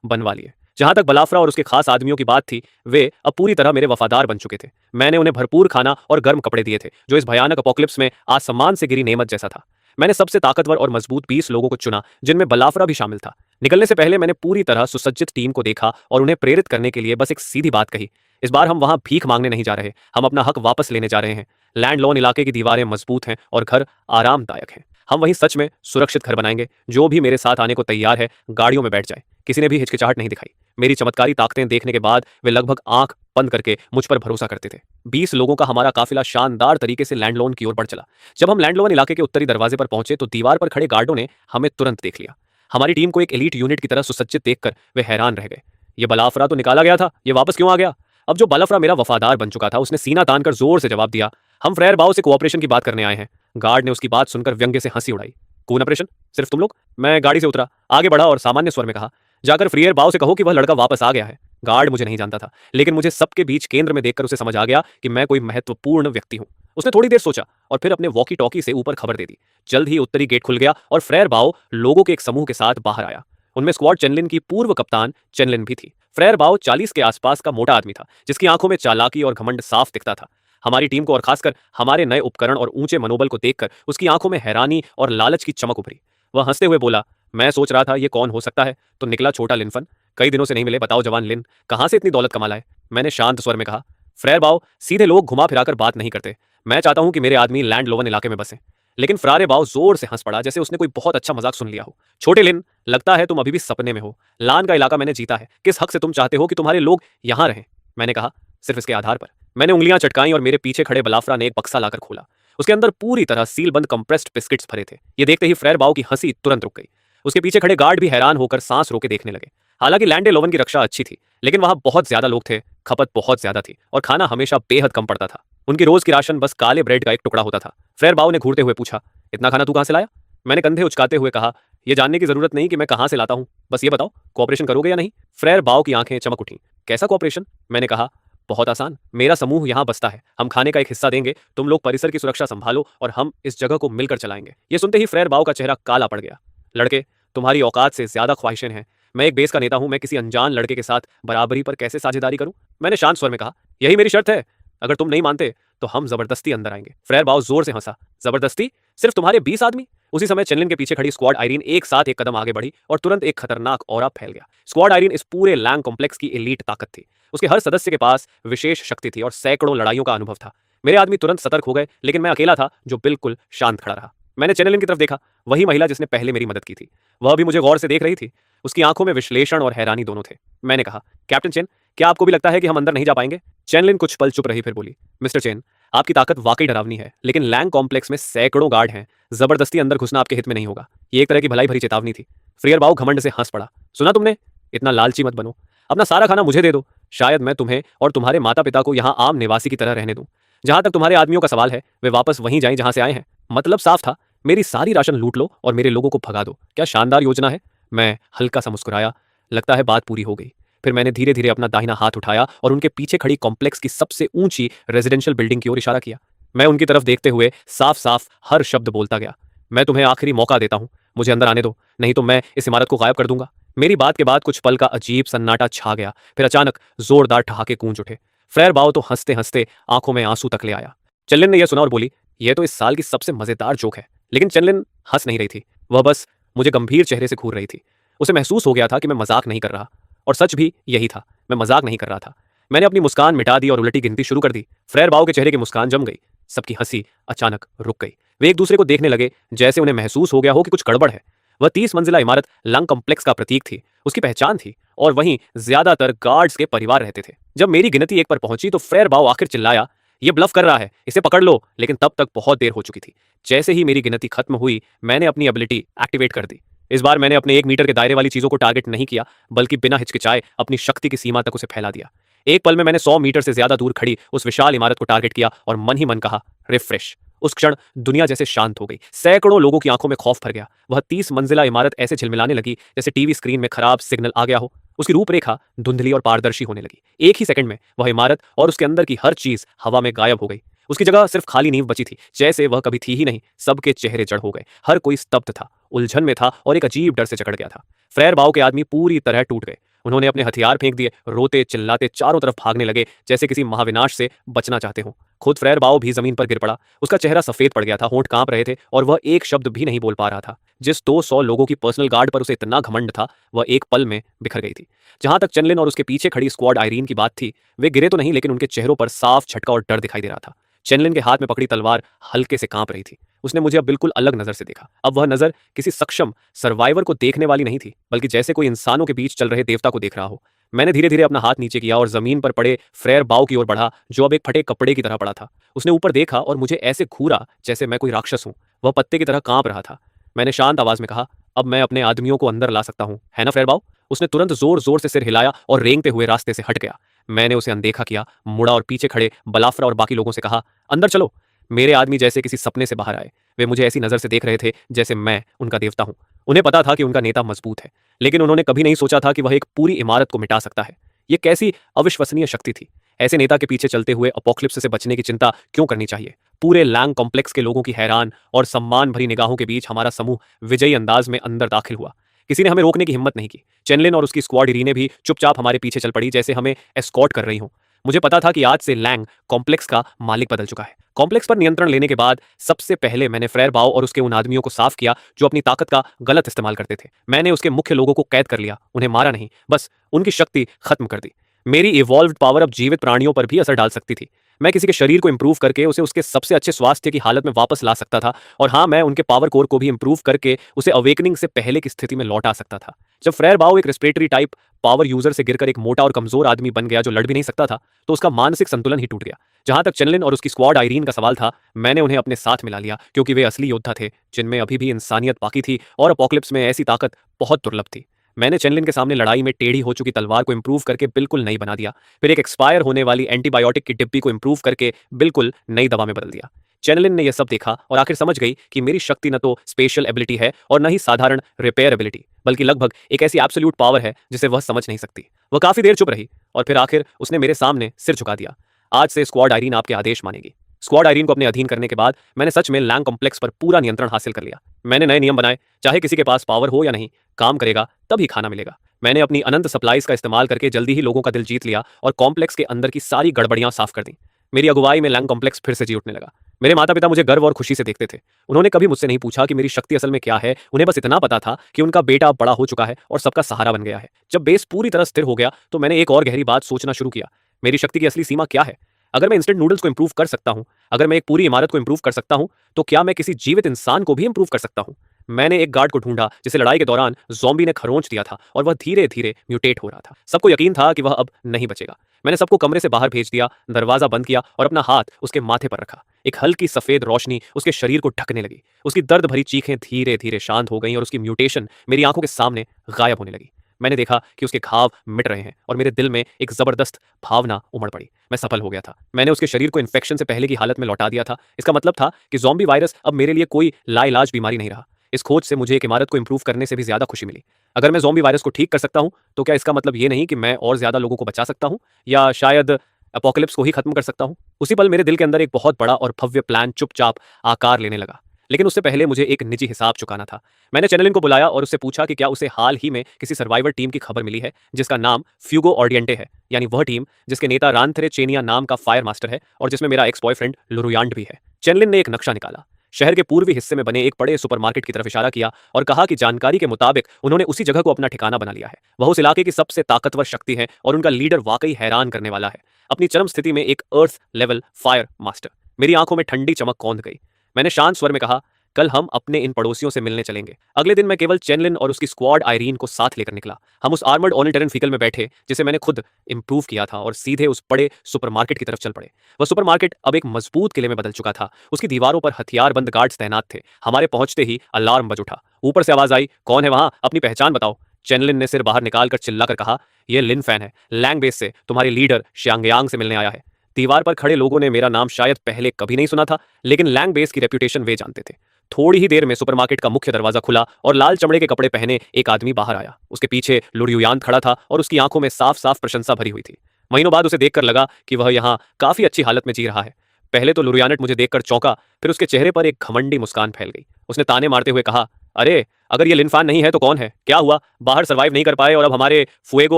बनवा लिए। जहां तक बलाफ्रा और उसके खास आदमियों की बात थी, वे अब पूरी तरह मेरे वफादार बन चुके थे। मैंने उन्हें भरपूर खाना और गर्म कपड़े दिए थे, जो इस भयानक अपोक्लिप्स में आसमान से गिरी नेमत जैसा था। मैंने सबसे ताकतवर और मजबूत 20 लोगों को चुना, जिनमें बलाफ्रा भी शामिल था। निकलने से पहले मैंने पूरी तरह सुसज्जित टीम को देखा और उन्हें प्रेरित करने के लिए बस एक सीधी बात कही। इस बार हम वहां भीख मांगने नहीं जा रहे, हम अपना हक वापस लेने जा रहे हैं। लैंड लोन इलाके की दीवारें मजबूत हैं और घर आरामदायक हैं। हम वहीं सच में सुरक्षित घर बनाएंगे। जो भी मेरे साथ आने को तैयार है, गाड़ियों में बैठ जाए। किसी ने भी हिचकिचाहट नहीं दिखाई। मेरी चमत्कारी ताकतें देखने के बाद वे लगभग आंख बंद करके मुझ पर भरोसा करते थे। 20 लोगों का हमारा काफिला शानदार तरीके से लैंडलोन की ओर बढ़ चला। जब हम लैंडलोन इलाके के उत्तरी दरवाजे पर पहुंचे तो दीवार पर खड़े गार्डों ने हमें तुरंत देख लिया। हमारी टीम को एक एलीट यूनिट की तरह सुसज्जित देखकर वे हैरान रह गए। ये बलाफरा तो निकाला गया था, ये वापस क्यों आ गया? अब जो बलाफरा मेरा वफादार बन चुका था, उसने सीना तानकर जोर से जवाब दिया, हम फ्रेयर बाओ से कोऑपरेशन की बात करने आए हैं। गार्ड ने उसकी बात सुनकर व्यंग्य से हंसी उड़ाई। कून ऑपरेशन? सिर्फ तुम लोग? मैं गाड़ी से उतरा, आगे बढ़ा और सामान्य स्वर में कहा, जाकर फ्रियर बाओ से कहो कि वह लड़का वापस आ गया है। गार्ड मुझे नहीं जानता था, लेकिन मुझे सबके बीच केंद्र में देखकर उसे समझ आ गया कि मैं कोई महत्वपूर्ण व्यक्ति हूं। उसने थोड़ी देर सोचा और फिर अपने वॉकी टॉकी से ऊपर खबर दे दी। जल्द ही उत्तरी गेट खुल गया और फ्रेयर बाओ लोगों के एक समूह के साथ बाहर आया। उनमें स्क्वाड चेनलिन की पूर्व कप्तान चेनलिन भी थी। फ्रेयर बाओ 40 के आसपास का मोटा आदमी था, जिसकी आंखों में चालाकी और घमंड साफ दिखता था। हमारी टीम को और खासकर हमारे नए उपकरण और ऊंचे मनोबल को देखकर उसकी आंखों में हैरानी और लालच की चमक उभरी। वह हंसते हुए बोला, मैं सोच रहा था ये कौन हो सकता है, तो निकला छोटा लिनफन। कई दिनों से नहीं मिले, बताओ जवान लिन, कहां से इतनी दौलत कमा लाए? मैंने शांत स्वर में कहा, फ्रेयर बाओ, सीधे लोग घुमा फिराकर बात नहीं करते। मैं चाहता हूं कि मेरे आदमी लैंड लोवन इलाके में बसे। लेकिन फ्रारे बाओ जोर से हंस पड़ा, जैसे उसने कोई बहुत अच्छा मजाक सुन लिया हो। छोटे लिन, लगता है तुम अभी भी सपने में हो। लान का इलाका मैंने जीता है, किस हक से तुम चाहते हो कि तुम्हारे लोग यहां रहें? मैंने कहा, सिर्फ इसके आधार पर। मैंने उंगलियां चटकाई और मेरे पीछे खड़े बलाफ्रा ने एक बक्सा लाकर खोला। उसके अंदर पूरी तरह सीलबंद कंप्रेस्ड बिस्किट्स भरे थे। ये देखते ही फ्रेयर बाओ की हंसी तुरंत रुक गई। उसके पीछे खड़े गार्ड भी हैरान होकर सांस रोके देखने लगे। हालांकि लैंडे लोवन की रक्षा अच्छी थी, लेकिन वहां बहुत ज्यादा लोग थे, खपत बहुत ज्यादा थी और खाना हमेशा बेहद कम पड़ता था। उनकी रोज की राशन बस काले ब्रेड का एक टुकड़ा होता था। फ्रेयर बाओ ने घूरते हुए पूछा, इतना खाना तू कहां से लाया? मैंने कंधे उचकाते हुए कहा, यह जानने की जरूरत नहीं कि मैं कहां से लाता हूं, बस ये बताओ, कोऑपरेशन करोगे या नहीं? फ्रेयर बाओ की आंखें चमक उठी। कैसा कोऑपरेशन? मैंने कहा, बहुत आसान, मेरा समूह यहां बसता है, हम खाने का एक हिस्सा देंगे, तुम लोग परिसर की सुरक्षा संभालो और हम इस जगह को मिलकर चलाएंगे। ये सुनते ही फ्रेयर बाओ का चेहरा काला पड़ गया। लड़के, तुम्हारी औकात से ज्यादा ख्वाहिशें हैं। मैं एक बेस का नेता हूं, मैं किसी अनजान लड़के के साथ बराबरी पर कैसे साझेदारी करूं? मैंने शांत स्वर में कहा, यही मेरी शर्त है, अगर तुम नहीं मानते तो हम जबरदस्ती अंदर आएंगे। फ्रेयर बाओ जोर से हंसा, जबरदस्ती? सिर्फ तुम्हारे 20 आदमी? उसी समय चेनलिन के पीछे खड़ी स्क्वाड आयरीन एक साथ एक कदम आगे बढ़ी और तुरंत एक खतरनाक ऑरा फैल गया। स्क्वाड आयरीन इस पूरे लैंग कॉम्प्लेक्स की एलीट ताकत थी। उसके हर सदस्य के पास विशेष शक्ति थी और सैकड़ों लड़ाइयों का अनुभव था। मेरे आदमी तुरंत सतर्क हो गए, लेकिन मैं अकेला था जो बिल्कुल शांत खड़ा रहा। मैंने चेनलिन की तरफ देखा, वही महिला जिसने पहले मेरी मदद की थी। वह भी मुझे गौर से देख रही थी। उसकी आंखों में विश्लेषण और हैरानी दोनों थे। मैंने कहा, कैप्टन चेन, क्या आपको भी लगता है कि हम अंदर नहीं जा पाएंगे? चेनलिन कुछ पल चुप रही, फिर बोली, मिस्टर चेन, आपकी ताकत वाकई डरावनी है, लेकिन लैंग कॉम्प्लेक्स में सैकड़ों गार्ड हैं, जबरदस्ती अंदर घुसना आपके हित में नहीं होगा। ये एक तरह की भलाई भरी चेतावनी थी। फ्रियर बाओ घमंड से हंस पड़ा, सुना तुमने? इतना लालची मत बनो, अपना सारा खाना मुझे दे दो, शायद मैं तुम्हें और तुम्हारे माता पिता को यहाँ आम निवासी की तरह रहने दूं। जहां तक तुम्हारे आदमियों का सवाल है, वे वापस वहीं जाएं जहां से आए हैं। मतलब साफ था, मेरी सारी राशन लूट लो और मेरे लोगों को भगा दो। क्या शानदार योजना है। मैं हल्का सा मुस्कुराया, लगता है बात पूरी हो गई। फिर मैंने धीरे धीरे अपना दाहिना हाथ उठाया और उनके पीछे खड़ी कॉम्प्लेक्स की सबसे ऊंची रेजिडेंशियल बिल्डिंग की ओर इशारा किया। मैं उनकी तरफ देखते हुए साफ साफ हर शब्द बोलता गया, मैं तुम्हें आखिरी मौका देता हूं, मुझे अंदर आने दो, नहीं तो मैं इस इमारत को गायब कर दूंगा। मेरी बात के बाद कुछ पल का अजीब सन्नाटा छा गया, फिर अचानक जोरदार ठहाके गूंज उठे। फ्रेयर बाओ तो हंसते हंसते आंखों में आंसू तक ले आया। चेनलिन ने यह सुना और बोली, यह तो इस साल की सबसे मजेदार जोक है। लेकिन चेनलिन हंस नहीं रही थी, वह बस मुझे गंभीर चेहरे से घूर रही थी। उसे महसूस हो गया था कि मैं मजाक नहीं कर रहा, और सच भी यही था, मैं मजाक नहीं कर रहा था। मैंने अपनी मुस्कान मिटा दी और उलटी गिनती शुरू कर दी। फ्रेयर बाओ के चेहरे की मुस्कान जम गई, सबकी हंसी अचानक रुक गई। वे एक दूसरे को देखने लगे, जैसे उन्हें महसूस हो गया हो कि कुछ गड़बड़ है। वह 30 मंजिला इमारत लंग कॉम्प्लेक्स का प्रतीक थी, उसकी पहचान थी, और वहीं ज्यादातर गार्ड्स के परिवार रहते थे। जब मेरी गिनती 1 पर पहुंची तो फ्रेयर बाओ आखिर चिल्लाया, ये ब्लफ कर रहा है, इसे पकड़ लो। लेकिन तब तक बहुत देर हो चुकी थी। जैसे ही मेरी गिनती खत्म हुई, मैंने अपनी एबिलिटी एक्टिवेट कर दी। इस बार मैंने अपने 1 मीटर के दायरे वाली चीजों को टारगेट नहीं किया, बल्कि बिना हिचकिचाए अपनी शक्ति की सीमा तक उसे फैला दिया। एक पल में मैंने 100 मीटर से ज्यादा दूर खड़ी उस विशाल इमारत को टारगेट किया और मन ही मन कहा, रिफ्रेश। उस क्षण दुनिया जैसे शांत हो गई। सैकड़ों लोगों की आंखों में खौफ भर गया। वह 30 मंजिला इमारत ऐसे झिलमिलाने लगी जैसे टीवी स्क्रीन में खराब सिग्नल आ गया हो। उसकी रूपरेखा धुंधली और पारदर्शी होने लगी। एक ही सेकंड में वह इमारत और उसके अंदर की हर चीज हवा में गायब हो गई। उसकी जगह सिर्फ खाली नींव बची थी, जैसे वह कभी थी ही नहीं। सबके चेहरे जड़ हो गए, हर कोई स्तब्ध था, उलझन में था और एक अजीब डर से जकड़ गया था। फ्रेयर बाओ के आदमी पूरी तरह टूट गए। उन्होंने अपने हथियार फेंक दिए, रोते चिल्लाते चारों तरफ भागने लगे जैसे किसी महाविनाश से बचना चाहते हो। खुद फ्रेयर बाओ भी जमीन पर गिर पड़ा। उसका चेहरा सफेद पड़ गया था, होंठ कांप रहे थे और वह एक शब्द भी नहीं बोल पा रहा था। जिस 200 लोगों की पर्सनल गार्ड पर उसे इतना घमंड था, वह एक पल में बिखर गई थी। जहां तक चेनलिन और उसके पीछे खड़ी स्क्वाड आयरीन की बात थी, वे गिरे तो नहीं, लेकिन उनके चेहरों पर साफ झटका और डर दिखाई दे रहा था। चेनलिन के हाथ में पकड़ी तलवार हल्के से कांप रही थी। उसने मुझे अब बिल्कुल अलग नजर से देखा। अब वह नजर किसी सक्षम सर्वाइवर को देखने वाली नहीं थी, बल्कि जैसे कोई इंसानों के बीच चल रहे देवता को देख रहा हो। मैंने धीरे धीरे अपना हाथ नीचे किया और जमीन पर पड़े फ्रेयर बाओ की ओर बढ़ा, जो अब एक फटे कपड़े की तरह पड़ा था। उसने ऊपर देखा और मुझे ऐसे घूरा जैसे मैं कोई राक्षस हूं। वह पत्ते की तरह कांप रहा था। मैंने शांत आवाज में कहा, अब मैं अपने आदमियों को अंदर ला सकता हूं, है ना फ्रेयर बाओ? उसने तुरंत जोर जोर से सिर हिलाया और रेंगते हुए रास्ते से हट गया। मैंने उसे अनदेखा किया, मुड़ा और पीछे खड़े बलाफ्रा और बाकी लोगों से कहा, अंदर चलो। मेरे आदमी जैसे किसी सपने से बाहर आए। वे मुझे ऐसी नजर से देख रहे थे जैसे मैं उनका देवता हूं। उन्हें पता था कि उनका नेता मजबूत है, लेकिन उन्होंने कभी नहीं सोचा था कि वह एक पूरी इमारत को मिटा सकता है। ये कैसी अविश्वसनीय शक्ति थी? ऐसे नेता के पीछे चलते हुए अपोक्लिप्स से बचने की चिंता क्यों करनी चाहिए? पूरे लैंग कॉम्प्लेक्स के लोगों की हैरान और सम्मान भरी निगाहों के बीच हमारा समूह विजयी अंदाज में अंदर दाखिल हुआ। किसी ने हमें रोकने की हिम्मत नहीं की। चेनलिन और उसकी स्क्वाड इरीने भी चुपचाप हमारे पीछे चल पड़ी, जैसे हमें एस्कॉर्ट कर रही हों। मुझे पता था कि आज से लैंग कॉम्प्लेक्स का मालिक बदल चुका है। कॉम्प्लेक्स पर नियंत्रण लेने के बाद सबसे पहले मैंने फ्रेयर बाओ और उसके उन आदमियों को साफ किया जो अपनी ताकत का गलत इस्तेमाल करते थे। मैंने उसके मुख्य लोगों को कैद कर लिया, उन्हें मारा नहीं, बस उनकी शक्ति खत्म कर दी। मेरी इवॉल्व्ड पावर अब जीवित प्राणियों पर भी असर डाल सकती थी। मैं किसी के शरीर को इंप्रूव करके उसे उसके सबसे अच्छे स्वास्थ्य की हालत में वापस ला सकता था, और हाँ, मैं उनके पावर कोर को भी इंप्रूव करके उसे अवेकनिंग से पहले की स्थिति में लौटा सकता था। जब फ्रेयर बाओ एक रेस्पिरेटरी टाइप पावर यूजर से गिरकर एक मोटा और कमजोर आदमी बन गया जो लड़ भी नहीं सकता था, तो उसका मानसिक संतुलन ही टूट गया। जहां तक चेनलिन और उसकी स्क्वाड आयरीन का सवाल था, मैंने उन्हें अपने साथ मिला लिया, क्योंकि वे असली योद्धा थे जिनमें अभी भी इंसानियत बाकी थी, और अपोक्लिप्स में ऐसी ताकत बहुत दुर्लभ थी। मैंने चेनलिन के सामने लड़ाई में टेढ़ी हो चुकी तलवार को इंप्रूव करके बिल्कुल नई बना दिया। फिर एक एक्सपायर होने वाली एंटीबायोटिक की डिब्बी को इंप्रूव करके बिल्कुल नई दवा में बदल दिया। चेनलिन ने यह सब देखा और आखिर समझ गई कि मेरी शक्ति न तो स्पेशल एबिलिटी है और न ही साधारण रिपेयर एबिलिटी, बल्कि लगभग एक ऐसी एब्सोल्यूट पावर है जिसे वह समझ नहीं सकती। वह काफी देर चुप रही और फिर आखिर उसने मेरे सामने सिर झुका दिया। आज से स्क्वाड आयरीन आपके आदेश मानेगी। स्क्वाड आयरीन को अपने अधीन करने के बाद मैंने सच में लैंग कॉम्प्लेक्स पर पूरा नियंत्रण हासिल कर लिया। मैंने नए नियम बनाए, चाहे किसी के पास पावर हो या नहीं, काम करेगा तभी खाना मिलेगा। मैंने अपनी अनंत सप्लाईज का इस्तेमाल करके जल्दी ही लोगों का दिल जीत लिया और कॉम्प्लेक्स के अंदर की सारी गड़बड़ियां साफ कर दी। मेरी अगुवाई में लैंग कॉम्प्लेक्स फिर से जी उठने लगा। मेरे माता पिता मुझे गर्व और खुशी से देखते थे। उन्होंने कभी मुझसे नहीं पूछा कि मेरी शक्ति असल में क्या है। उन्हें बस इतना पता था कि उनका बेटा अब बड़ा हो चुका है और सबका सहारा बन गया है। जब बेस पूरी तरह स्थिर हो गया तो मैंने एक और गहरी बात सोचना शुरू किया। मेरी शक्ति की असली सीमा क्या है? अगर मैं इंस्टेंट नूडल्स को इंप्रूव कर सकता हूं, अगर मैं एक पूरी इमारत को इंप्रूव कर सकता हूं, तो क्या मैं किसी जीवित इंसान को भी इंप्रूव कर सकता हूं? मैंने एक गार्ड को ढूंढा जिसे लड़ाई के दौरान ज़ॉम्बी ने खरोंच दिया था और वह धीरे धीरे म्यूटेट हो रहा था। सबको यकीन था कि वह अब नहीं बचेगा। मैंने सबको कमरे से बाहर भेज दिया, दरवाजा बंद किया और अपना हाथ उसके माथे पर रखा। एक हल्की सफेद रोशनी उसके शरीर को ढकने लगी। उसकी दर्द भरी चीखें धीरे धीरे शांत हो गईं और उसकी म्यूटेशन मेरी आंखों के सामने गायब होने लगी। मैंने देखा कि उसके घाव मिट रहे हैं और मेरे दिल में एक जबरदस्त भावना उमड़ पड़ी। मैं सफल हो गया था। मैंने उसके शरीर को इन्फेक्शन से पहले की हालत में लौटा दिया था। इसका मतलब था कि ज़ॉम्बी वायरस अब मेरे लिए कोई लाइलाज बीमारी नहीं रहा। इस खोज से मुझे एक इमारत को इंप्रूव करने से भी ज्यादा खुशी मिली। अगर मैं ज़ॉम्बी वायरस को ठीक कर सकता हूं, तो क्या इसका मतलब ये नहीं कि मैं और ज्यादा लोगों को बचा सकता हूं, या शायद अपोकलिप्स को ही खत्म कर सकता हूं? उसी पल मेरे दिल के अंदर एक बहुत बड़ा और भव्य प्लान चुपचाप आकार लेने लगा। लेकिन उससे पहले मुझे एक निजी हिसाब चुकाना था। मैंने चेनलिन को बुलाया और उससे पूछा कि क्या उसे हाल ही में किसी सर्वाइवर टीम की खबर मिली है जिसका नाम फ्यूगो ऑर्डियंटे है, यानी वह टीम जिसके नेता रानथरे चेनिया नाम का फायर मास्टर है और जिसमें मेरा एक्स बॉयफ्रेंड लुरुयांड भी है। चेनलिन ने एक नक्शा निकाला, शहर के पूर्वी हिस्से में बने एक बड़े सुपरमार्केट की तरफ इशारा किया और कहा कि जानकारी के मुताबिक उन्होंने उसी जगह को अपना ठिकाना बना लिया है। वह उस इलाके की सबसे ताकतवर शक्ति है और उनका लीडर वाकई हैरान करने वाला है। अपनी चरम स्थिति में एक अर्थ लेवल फायर मास्टर। मेरी आंखों में ठंडी चमक कौंध गई। मैंने शांत स्वर में कहा, कल हम अपने इन पड़ोसियों से मिलने चलेंगे। अगले दिन मैं केवल चेनलिन और उसकी स्क्वाड आयरीन को साथ लेकर निकला। हम उस आर्मर्ड ऑर्निटेरन व्हीकल में बैठे जिसे मैंने खुद इंप्रूव किया था और सीधे उस बड़े सुपरमार्केट की तरफ चल पड़े। वह सुपरमार्केट अब एक मजबूत किले में बदल चुका था। उसकी दीवारों पर हथियारबंद गार्ड्स तैनात थे। हमारे पहुंचते ही अलार्म बज उठा। ऊपर से आवाज आई, कौन है वहां? अपनी पहचान बताओ। चेनलिन ने सिर बाहर निकालकर चिल्लाकर कहा, यह लिन फैन है, लैंग बेस से तुम्हारे लीडर श्यांगयांग से मिलने आया है। दीवार पर खड़े लोगों ने मेरा नाम शायद पहले कभी नहीं सुना था, लेकिन लैंग बेस की रेप्यूटेशन वे जानते थे। थोड़ी ही देर में सुपरमार्केट का मुख्य दरवाजा खुला और लाल चमड़े के कपड़े पहने एक आदमी बाहर आया। उसके पीछे लुड़युयान खड़ा था और उसकी आंखों में साफ साफ प्रशंसा भरी हुई थी। महीनों बाद उसे देखकर लगा कि वह यहाँ काफी अच्छी हालत में जी रहा है। पहले तो लुरियानट मुझे देखकर चौंका, फिर उसके चेहरे पर एक घमंडी मुस्कान फैल गई। उसने ताने मारते हुए कहा, अरे अगर ये लिनफान नहीं है तो कौन है? क्या हुआ, बाहर सर्वाइव नहीं कर पाए और अब हमारे फुएगो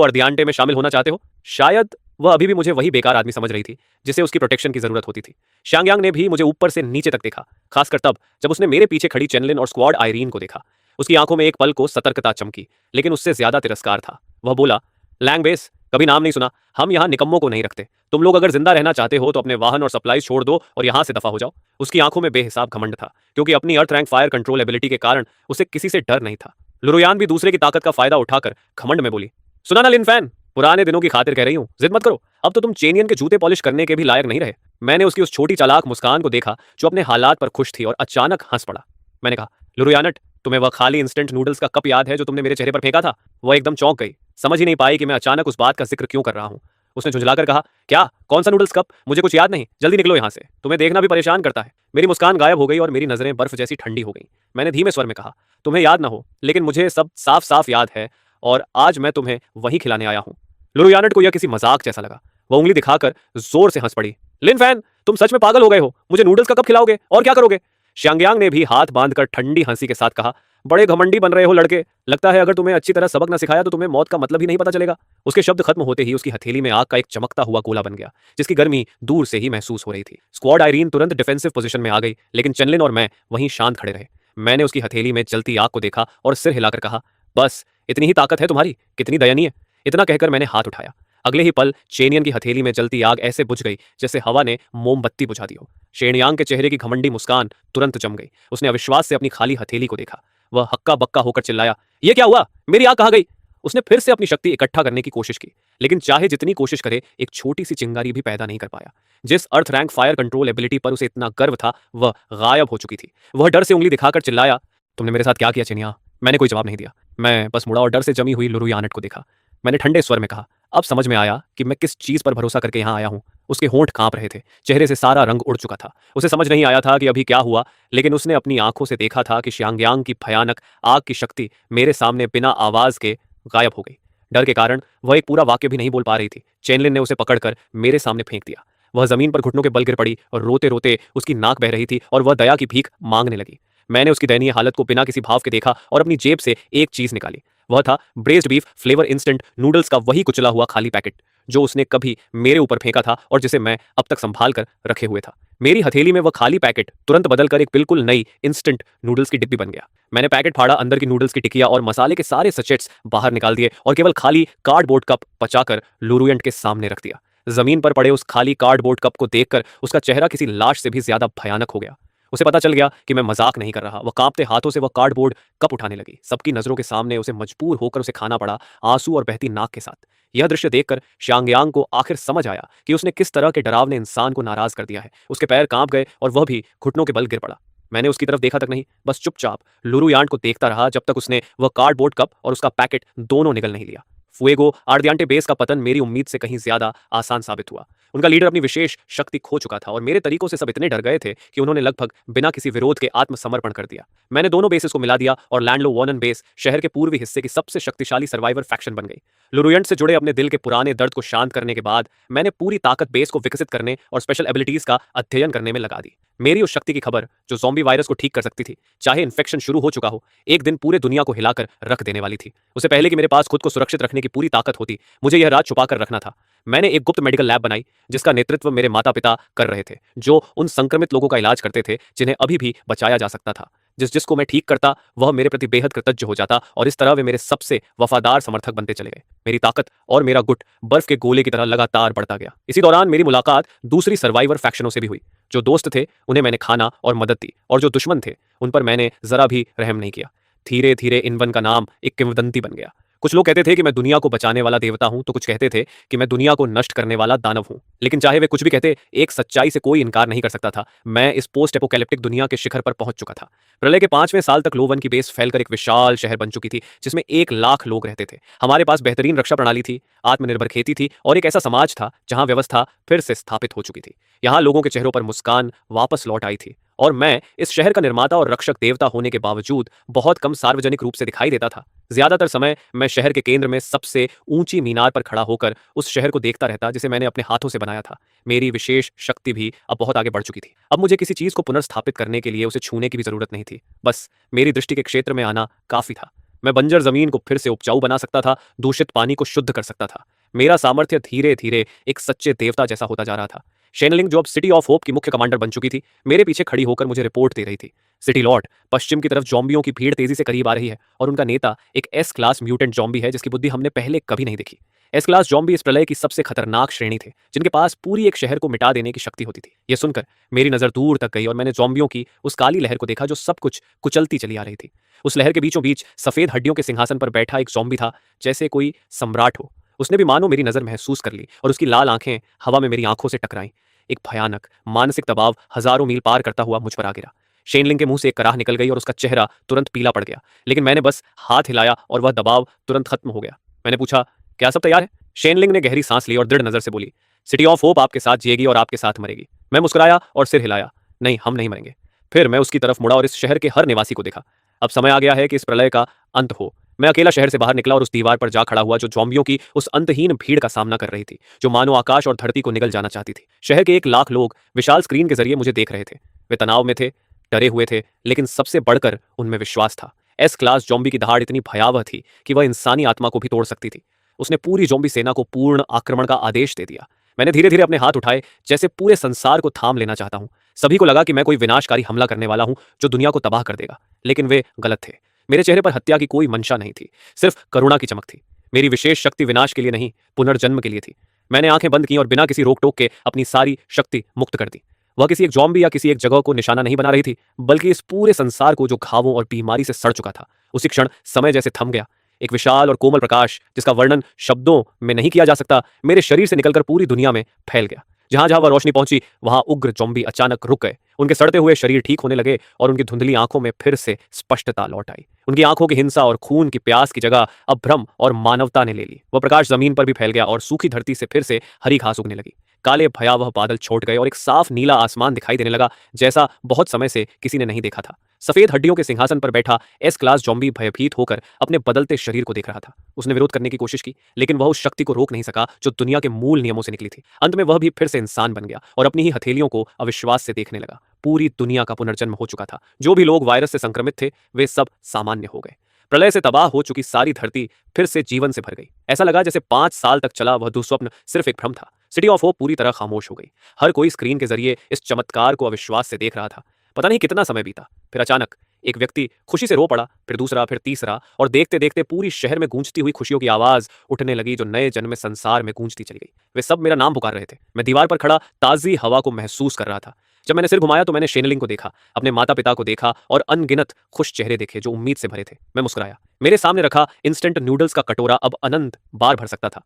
अर्दियांटे में शामिल होना चाहते हो? शायद वह अभी भी मुझे वही बेकार आदमी समझ रही थी जिसे उसकी प्रोटेक्शन की जरूरत होती थी। शांगयांग ने भी मुझे ऊपर से नीचे तक देखा, खासकर तब जब उसने मेरे पीछे खड़ी चेनलिन और स्क्वाड आयरीन को देखा। उसकी आंखों में एक पल को सतर्कता चमकी, लेकिन उससे ज्यादा तिरस्कार था। वह बोला, लैंग बेस, कभी नाम नहीं सुना। हम यहाँ निकम्मों को नहीं रखते। तुम लोग अगर जिंदा रहना चाहते हो तो अपने वाहन और सप्लाईज छोड़ दो और यहाँ से दफा हो जाओ। उसकी आंखों में बेहिसाब घमंड था, क्योंकि अपनी अर्थ रैंक फायर कंट्रोल एबिलिटी के कारण उसे किसी से डर नहीं था। लुरुयान भी दूसरे की ताकत का फायदा उठाकर घमंड में बोली, सुना ना लिनफैन, पुराने दिनों की खातिर कह रही हूं, जिद मत करो। अब तो तुम चेनियन के जूते पॉलिश करने के भी लायक नहीं रहे। मैंने उसकी उस छोटी चालाक मुस्कान को देखा जो अपने हालात पर खुश थी और अचानक हंस पड़ा। मैंने कहा, लुरुयानट, तुम्हें वह खाली इंस्टेंट नूडल्स का कप याद है जो तुमने मेरे चेहरे पर फेंका था? वह एकदम चौंक गई, समझ ही नहीं पाई कि मैं अचानक उस बात का जिक्र क्यों कर रहा हूं। उसने झुंझलाकर कहा, क्या, कौन सा नूडल्स कप? मुझे कुछ याद नहीं, जल्दी निकलो यहाँ से, तुम्हें देखना भी परेशान करता है। मेरी मुस्कान गायब हो गई और मेरी नजरें बर्फ जैसी ठंडी हो गई। मैंने धीमे स्वर में कहा, तुम्हें याद ना हो, लेकिन मुझे सब साफ साफ याद है और आज मैं तुम्हें वही खिलाने आया हूं। लुरुयानट को यह किसी मजाक जैसा लगा। वह उंगली दिखाकर जोर से हंस पड़ी। लिनफैन, तुम सच में पागल हो गए हो? मुझे नूडल्स का कप खिलाओगे और क्या करोगे? शांगयांग ने भी हाथ बांधकर ठंडी हंसी के साथ कहा, बड़े घमंडी बन रहे हो लड़के। लगता है अगर तुम्हें अच्छी तरह सबक न सिखाया तो तुम्हें मौत का मतलब ही नहीं पता चलेगा। उसके शब्द खत्म होते ही उसकी हथेली में आग का एक चमकता हुआ गोला बन गया, जिसकी गर्मी दूर से ही महसूस हो रही थी। स्क्वाड आयरीन तुरंत डिफेंसिव पोजीशन में आ गई, लेकिन चेनलिन और मैं वहीं शांत खड़े रहे। मैंने उसकी हथेली में जलती आग को देखा और सिर हिलाकर कहा, बस इतनी ही ताकत है तुम्हारी? कितनी दयनीय। इतना कहकर मैंने हाथ उठाया। अगले ही पल चेनियन की हथेली में जलती आग ऐसे बुझ गई जैसे हवा ने मोमबत्ती बुझा दी हो। शेणयांग के चेहरे की घमंडी मुस्कान तुरंत जम गई। उसने अविश्वास से अपनी खाली हथेली को देखा। वह हक्का बक्का होकर चिल्लाया, यह क्या हुआ? मेरी आग कहाँ गई? उसने फिर से अपनी शक्ति इकट्ठा करने की कोशिश की, लेकिन चाहे जितनी कोशिश करे एक छोटी सी चिंगारी भी पैदा नहीं कर पाया। जिस अर्थ रैंक फायर कंट्रोल एबिलिटी पर उसे इतना गर्व था वह गायब हो चुकी थी। वह डर से उंगली दिखाकर चिल्लाया, तुमने मेरे साथ क्या किया चिनिया? मैंने कोई जवाब नहीं दिया। मैं बस मुड़ा और डर से जमी हुई लुरुयानट को देखा। मैंने ठंडे स्वर में कहा, अब समझ में आया कि मैं किस चीज पर भरोसा करके यहाँ आया हूँ। उसके होंठ कांप रहे थे, चेहरे से सारा रंग उड़ चुका था। उसे समझ नहीं आया था कि अभी क्या हुआ, लेकिन उसने अपनी आंखों से देखा था कि शांगयांग की भयानक आग की शक्ति मेरे सामने बिना आवाज के गायब हो गई। डर के कारण वह एक पूरा वाक्य भी नहीं बोल पा रही थी। चेनलिन ने उसे पकड़कर मेरे सामने फेंक दिया। वह जमीन पर घुटनों के बल गिर पड़ी और रोते रोते उसकी नाक बह रही थी और वह दया की भीख मांगने लगी। मैंने उसकी दयनीय हालत को बिना किसी भाव के देखा और अपनी जेब से एक चीज निकाली। वह था braced beef flavour instant noodles का वही कुचला हुआ खाली पैकेट जो उसने कभी मेरे ऊपर फेंका था और जिसे मैं अब तक संभाल कर रखे हुए था। मेरी हथेली में वह खाली पैकेट तुरंत बदलकर एक बिल्कुल नई इंस्टेंट नूडल्स की डिब्बी बन गया। मैंने पैकेट फाड़ा, अंदर की नूडल्स की टिकिया और मसाले के सारे सचेट्स बाहर निकाल दिए और केवल खाली कार्डबोर्ड कप बचाकर लुरुयंट के सामने रख दिया। जमीन पर पड़े उस खाली कार्डबोर्ड कप को देखकर उसका चेहरा किसी लाश से भी ज्यादा भयानक हो गया। उसे पता चल गया कि मैं मजाक नहीं कर रहा। वह कांपते हाथों से वह कार्डबोर्ड कप उठाने लगी। सबकी नजरों के सामने उसे मजबूर होकर उसे खाना पड़ा, आंसू और बहती नाक के साथ। यह दृश्य देखकर शांगयांग को आखिर समझ आया कि उसने किस तरह के डरावने इंसान को नाराज कर दिया है। उसके पैर कांप गए और वह भी घुटनों के बल गिर पड़ा। मैंने उसकी तरफ देखा तक नहीं, बस चुपचाप लुरुयांट को देखता रहा जब तक उसने वह कार्डबोर्ड कप और उसका पैकेट दोनों निगल नहीं लिया। फुएगो आर्दियांटे बेस का पतन मेरी उम्मीद से कहीं ज्यादा आसान साबित हुआ। उनका लीडर अपनी विशेष शक्ति खो चुका था और मेरे तरीकों से सब इतने डर गए थे कि उन्होंने लगभग बिना किसी विरोध के आत्मसमर्पण कर दिया। मैंने दोनों बेसेस को मिला दिया और लैंडलो वॉर्नन बेस शहर के पूर्वी हिस्से की सबसे शक्तिशाली सर्वाइवर फैक्शन बन गई। लुरुयंट से जुड़े अपने दिल के पुराने दर्द को शांत करने के बाद मैंने पूरी ताकत बेस को विकसित करने और स्पेशल एबिलिटीज का अध्ययन करने में लगा दी। मेरी उस शक्ति की खबर जो ज़ॉम्बी वायरस को ठीक कर सकती थी, चाहे इन्फेक्शन शुरू हो चुका हो, एक दिन पूरे दुनिया को हिलाकर रख देने वाली थी। उसे पहले कि मेरे पास खुद को सुरक्षित रखने की पूरी ताकत होती, मुझे यह राज छुपा कर रखना था। मैंने एक गुप्त मेडिकल लैब बनाई जिसका नेतृत्व मेरे माता पिता कर रहे थे, जो उन संक्रमित लोगों का इलाज करते थे जिन्हें अभी भी बचाया जा सकता था। जिसको मैं ठीक करता वह मेरे प्रति बेहद कृतज्ञ हो जाता और इस तरह वे मेरे सबसे वफादार समर्थक बनते चले गए। मेरी ताकत और मेरा गुट बर्फ के गोले की तरह लगातार बढ़ता गया। इसी दौरान मेरी मुलाकात दूसरी सर्वाइवर फैक्शनों से भी हुई। जो दोस्त थे उन्हें मैंने खाना और मदद दी और जो दुश्मन थे उन पर मैंने जरा भी रहम नहीं किया। धीरे धीरे इनवन का नाम एक किंवदंती बन गया। कुछ लोग कहते थे कि मैं दुनिया को बचाने वाला देवता हूं, तो कुछ कहते थे कि मैं दुनिया को नष्ट करने वाला दानव हूं। लेकिन चाहे वे कुछ भी कहते, एक सच्चाई से कोई इनकार नहीं कर सकता था। मैं इस पोस्ट एपोकैलिप्टिक दुनिया के शिखर पर पहुंच चुका था। प्रलय के 5वें साल तक लोवन की बेस फैलकर एक विशाल शहर बन चुकी थी, जिसमें 1 लाख लोग रहते थे। हमारे पास बेहतरीन रक्षा प्रणाली थी, आत्मनिर्भर खेती थी और एक ऐसा समाज था जहां व्यवस्था फिर से स्थापित हो चुकी थी। यहाँ लोगों के चेहरों पर मुस्कान वापस लौट आई थी। और मैं इस शहर का निर्माता और रक्षक देवता होने के बावजूद बहुत कम सार्वजनिक रूप से दिखाई देता था। ज्यादातर समय मैं शहर के केंद्र में सबसे ऊंची मीनार पर खड़ा होकर उस शहर को देखता रहता, जिसे मैंने अपने हाथों से बनाया था। मेरी विशेष शक्ति भी अब बहुत आगे बढ़ चुकी थी। अब मुझे किसी चीज को पुनर्स्थापित करने के लिए उसे छूने की भी जरूरत नहीं थी। बस मेरी दृष्टि के क्षेत्र में आना काफी था। मैं बंजर जमीन को फिर से उपजाऊ बना सकता था, दूषित पानी को शुद्ध कर सकता था। मेरा सामर्थ्य धीरे धीरे एक सच्चे देवता जैसा होता जा रहा था। शेनलिंग, जो अब सिटी ऑफ होप की मुख्य कमांडर बन चुकी थी, मेरे पीछे खड़ी होकर मुझे रिपोर्ट दे रही थी। सिटी लॉर्ड, पश्चिम की तरफ जॉम्बियों की भीड़ तेजी से करीब आ रही है और उनका नेता एक एस क्लास म्यूटेंट जॉम्बी है, जिसकी बुद्धि हमने पहले कभी नहीं देखी। एस क्लास जॉम्बी इस प्रलय की सबसे खतरनाक श्रेणी थे, जिनके पास पूरी एक शहर को मिटा देने की शक्ति होती थी। यह सुनकर मेरी नजर दूर तक गई और मैंने जॉम्बियों की उस काली लहर को देखा जो सब कुछ कुचलती चली आ रही थी। उस लहर के बीचों बीच सफेद हड्डियों के सिंहासन पर बैठा एक जॉम्बी था, जैसे कोई सम्राट हो। उसने भी मानो मेरी नजर महसूस कर ली और उसकी लाल आंखें हवा में मेरी आंखों से टकराईं। एक भयानक मानसिक दबाव हजारों मील पार करता हुआ मुझ पर आ गिरा। शेनलिंग के मुंह से एक कराह निकल गई और उसका चेहरा तुरंत पीला पड़ गया, लेकिन मैंने बस हाथ हिलाया और वह दबाव तुरंत खत्म हो गया। मैंने पूछा, क्या सब तैयार है? शेनलिंग ने गहरी सांस ली और दृढ़ नजर से बोली, सिटी ऑफ होप आपके साथ जिएगी और आपके साथ मरेगी। मैं मुस्कुराया और सिर हिलाया, नहीं, हम नहीं मरेंगे। फिर मैं उसकी तरफ मुड़ा और इस शहर के हर निवासी को देखा। अब समय आ गया है कि इस प्रलय का अंत हो। मैं अकेला शहर से बाहर निकला और उस दीवार पर जा खड़ा हुआ जो ज़ॉम्बियों की उस अंतहीन भीड़ का सामना कर रही थी, जो मानो आकाश और धरती को निगल जाना चाहती थी। शहर के 1 लाख लोग विशाल स्क्रीन के जरिए मुझे देख रहे थे। वे तनाव में थे, डरे हुए थे, लेकिन सबसे बढ़कर उनमें विश्वास था। एस क्लास जॉम्बी की दहाड़ इतनी भयावह थी कि वह इंसानी आत्मा को भी तोड़ सकती थी। उसने पूरी जॉम्बी सेना को पूर्ण आक्रमण का आदेश दे दिया। मैंने धीरे धीरे अपने हाथ उठाए, जैसे पूरे संसार को थाम लेना चाहता हूं। सभी को लगा कि मैं कोई विनाशकारी हमला करने वाला हूं जो दुनिया को तबाह कर देगा, लेकिन वे गलत थे। मेरे चेहरे पर हत्या की कोई मंशा नहीं थी, सिर्फ करुणा की चमक थी। मेरी विशेष शक्ति विनाश के लिए नहीं, पुनर्जन्म के लिए थी। मैंने आंखें बंद की और बिना किसी रोक टोक के अपनी सारी शक्ति मुक्त कर दी। वह किसी एक जॉम्बी या किसी एक जगह को निशाना नहीं बना रही थी, बल्कि इस पूरे संसार को जो घावों और बीमारी से सड़ चुका था। उसी क्षण समय जैसे थम गया। एक विशाल और कोमल प्रकाश, जिसका वर्णन शब्दों में नहीं किया जा सकता, मेरे शरीर से निकलकर पूरी दुनिया में फैल गया। जहां जहां वह रोशनी पहुंची, वहां उग्र जॉम्बी अचानक रुक गए। उनके सड़ते हुए शरीर ठीक होने लगे और उनकी धुंधली आंखों में फिर से स्पष्टता लौट आई। उनकी आंखों की हिंसा और खून की प्यास की जगह अब भ्रम और मानवता ने ले ली। वह प्रकाश जमीन पर भी फैल गया और सूखी धरती से फिर से हरी घास उगने लगी। काले भयावह बादल छोड़ गए और एक साफ नीला आसमान दिखाई देने लगा, जैसा बहुत समय से किसी ने नहीं देखा था। सफेद हड्डियों के सिंहासन पर बैठा एस क्लास जॉम्बी भयभीत होकर अपने बदलते शरीर को देख रहा था। उसने विरोध करने की कोशिश की, लेकिन वह उस शक्ति को रोक नहीं सका जो दुनिया के मूल नियमों से निकली थी। अंत में वह भी फिर से इंसान बन गया और अपनी ही हथेलियों को अविश्वास से देखने लगा। पूरी दुनिया का पुनर्जन्म हो चुका था। जो भी लोग वायरस से संक्रमित थे, वे सब सामान्य हो गए। प्रलय से तबाह हो चुकी सारी धरती फिर से जीवन से भर गई। ऐसा लगा जैसे 5 साल तक चला वह दुस्वप्न सिर्फ एक भ्रम था। सिटी ऑफ होप पूरी तरह खामोश हो गई। हर कोई स्क्रीन के जरिए इस चमत्कार को अविश्वास से देख रहा था। पता नहीं कितना समय बीता, फिर अचानक एक व्यक्ति खुशी से रो पड़ा, फिर दूसरा, फिर तीसरा, और देखते देखते पूरी शहर में गूंजती हुई खुशियों की आवाज उठने लगी, जो नए जन्मे संसार में गूंजती चली गई। वे सब मेरा नाम पुकार रहे थे। मैं दीवार पर खड़ा ताजी हवा को महसूस कर रहा था। जब मैंने सिर घुमाया तो मैंने शेनलिंग को देखा, अपने माता पिता को देखा और अनगिनत खुश चेहरे देखे जो उम्मीद से भरे थे। मैं मुस्कुराया। मेरे सामने रखा इंस्टेंट नूडल्स का कटोरा अब अनंत बार भर सकता था।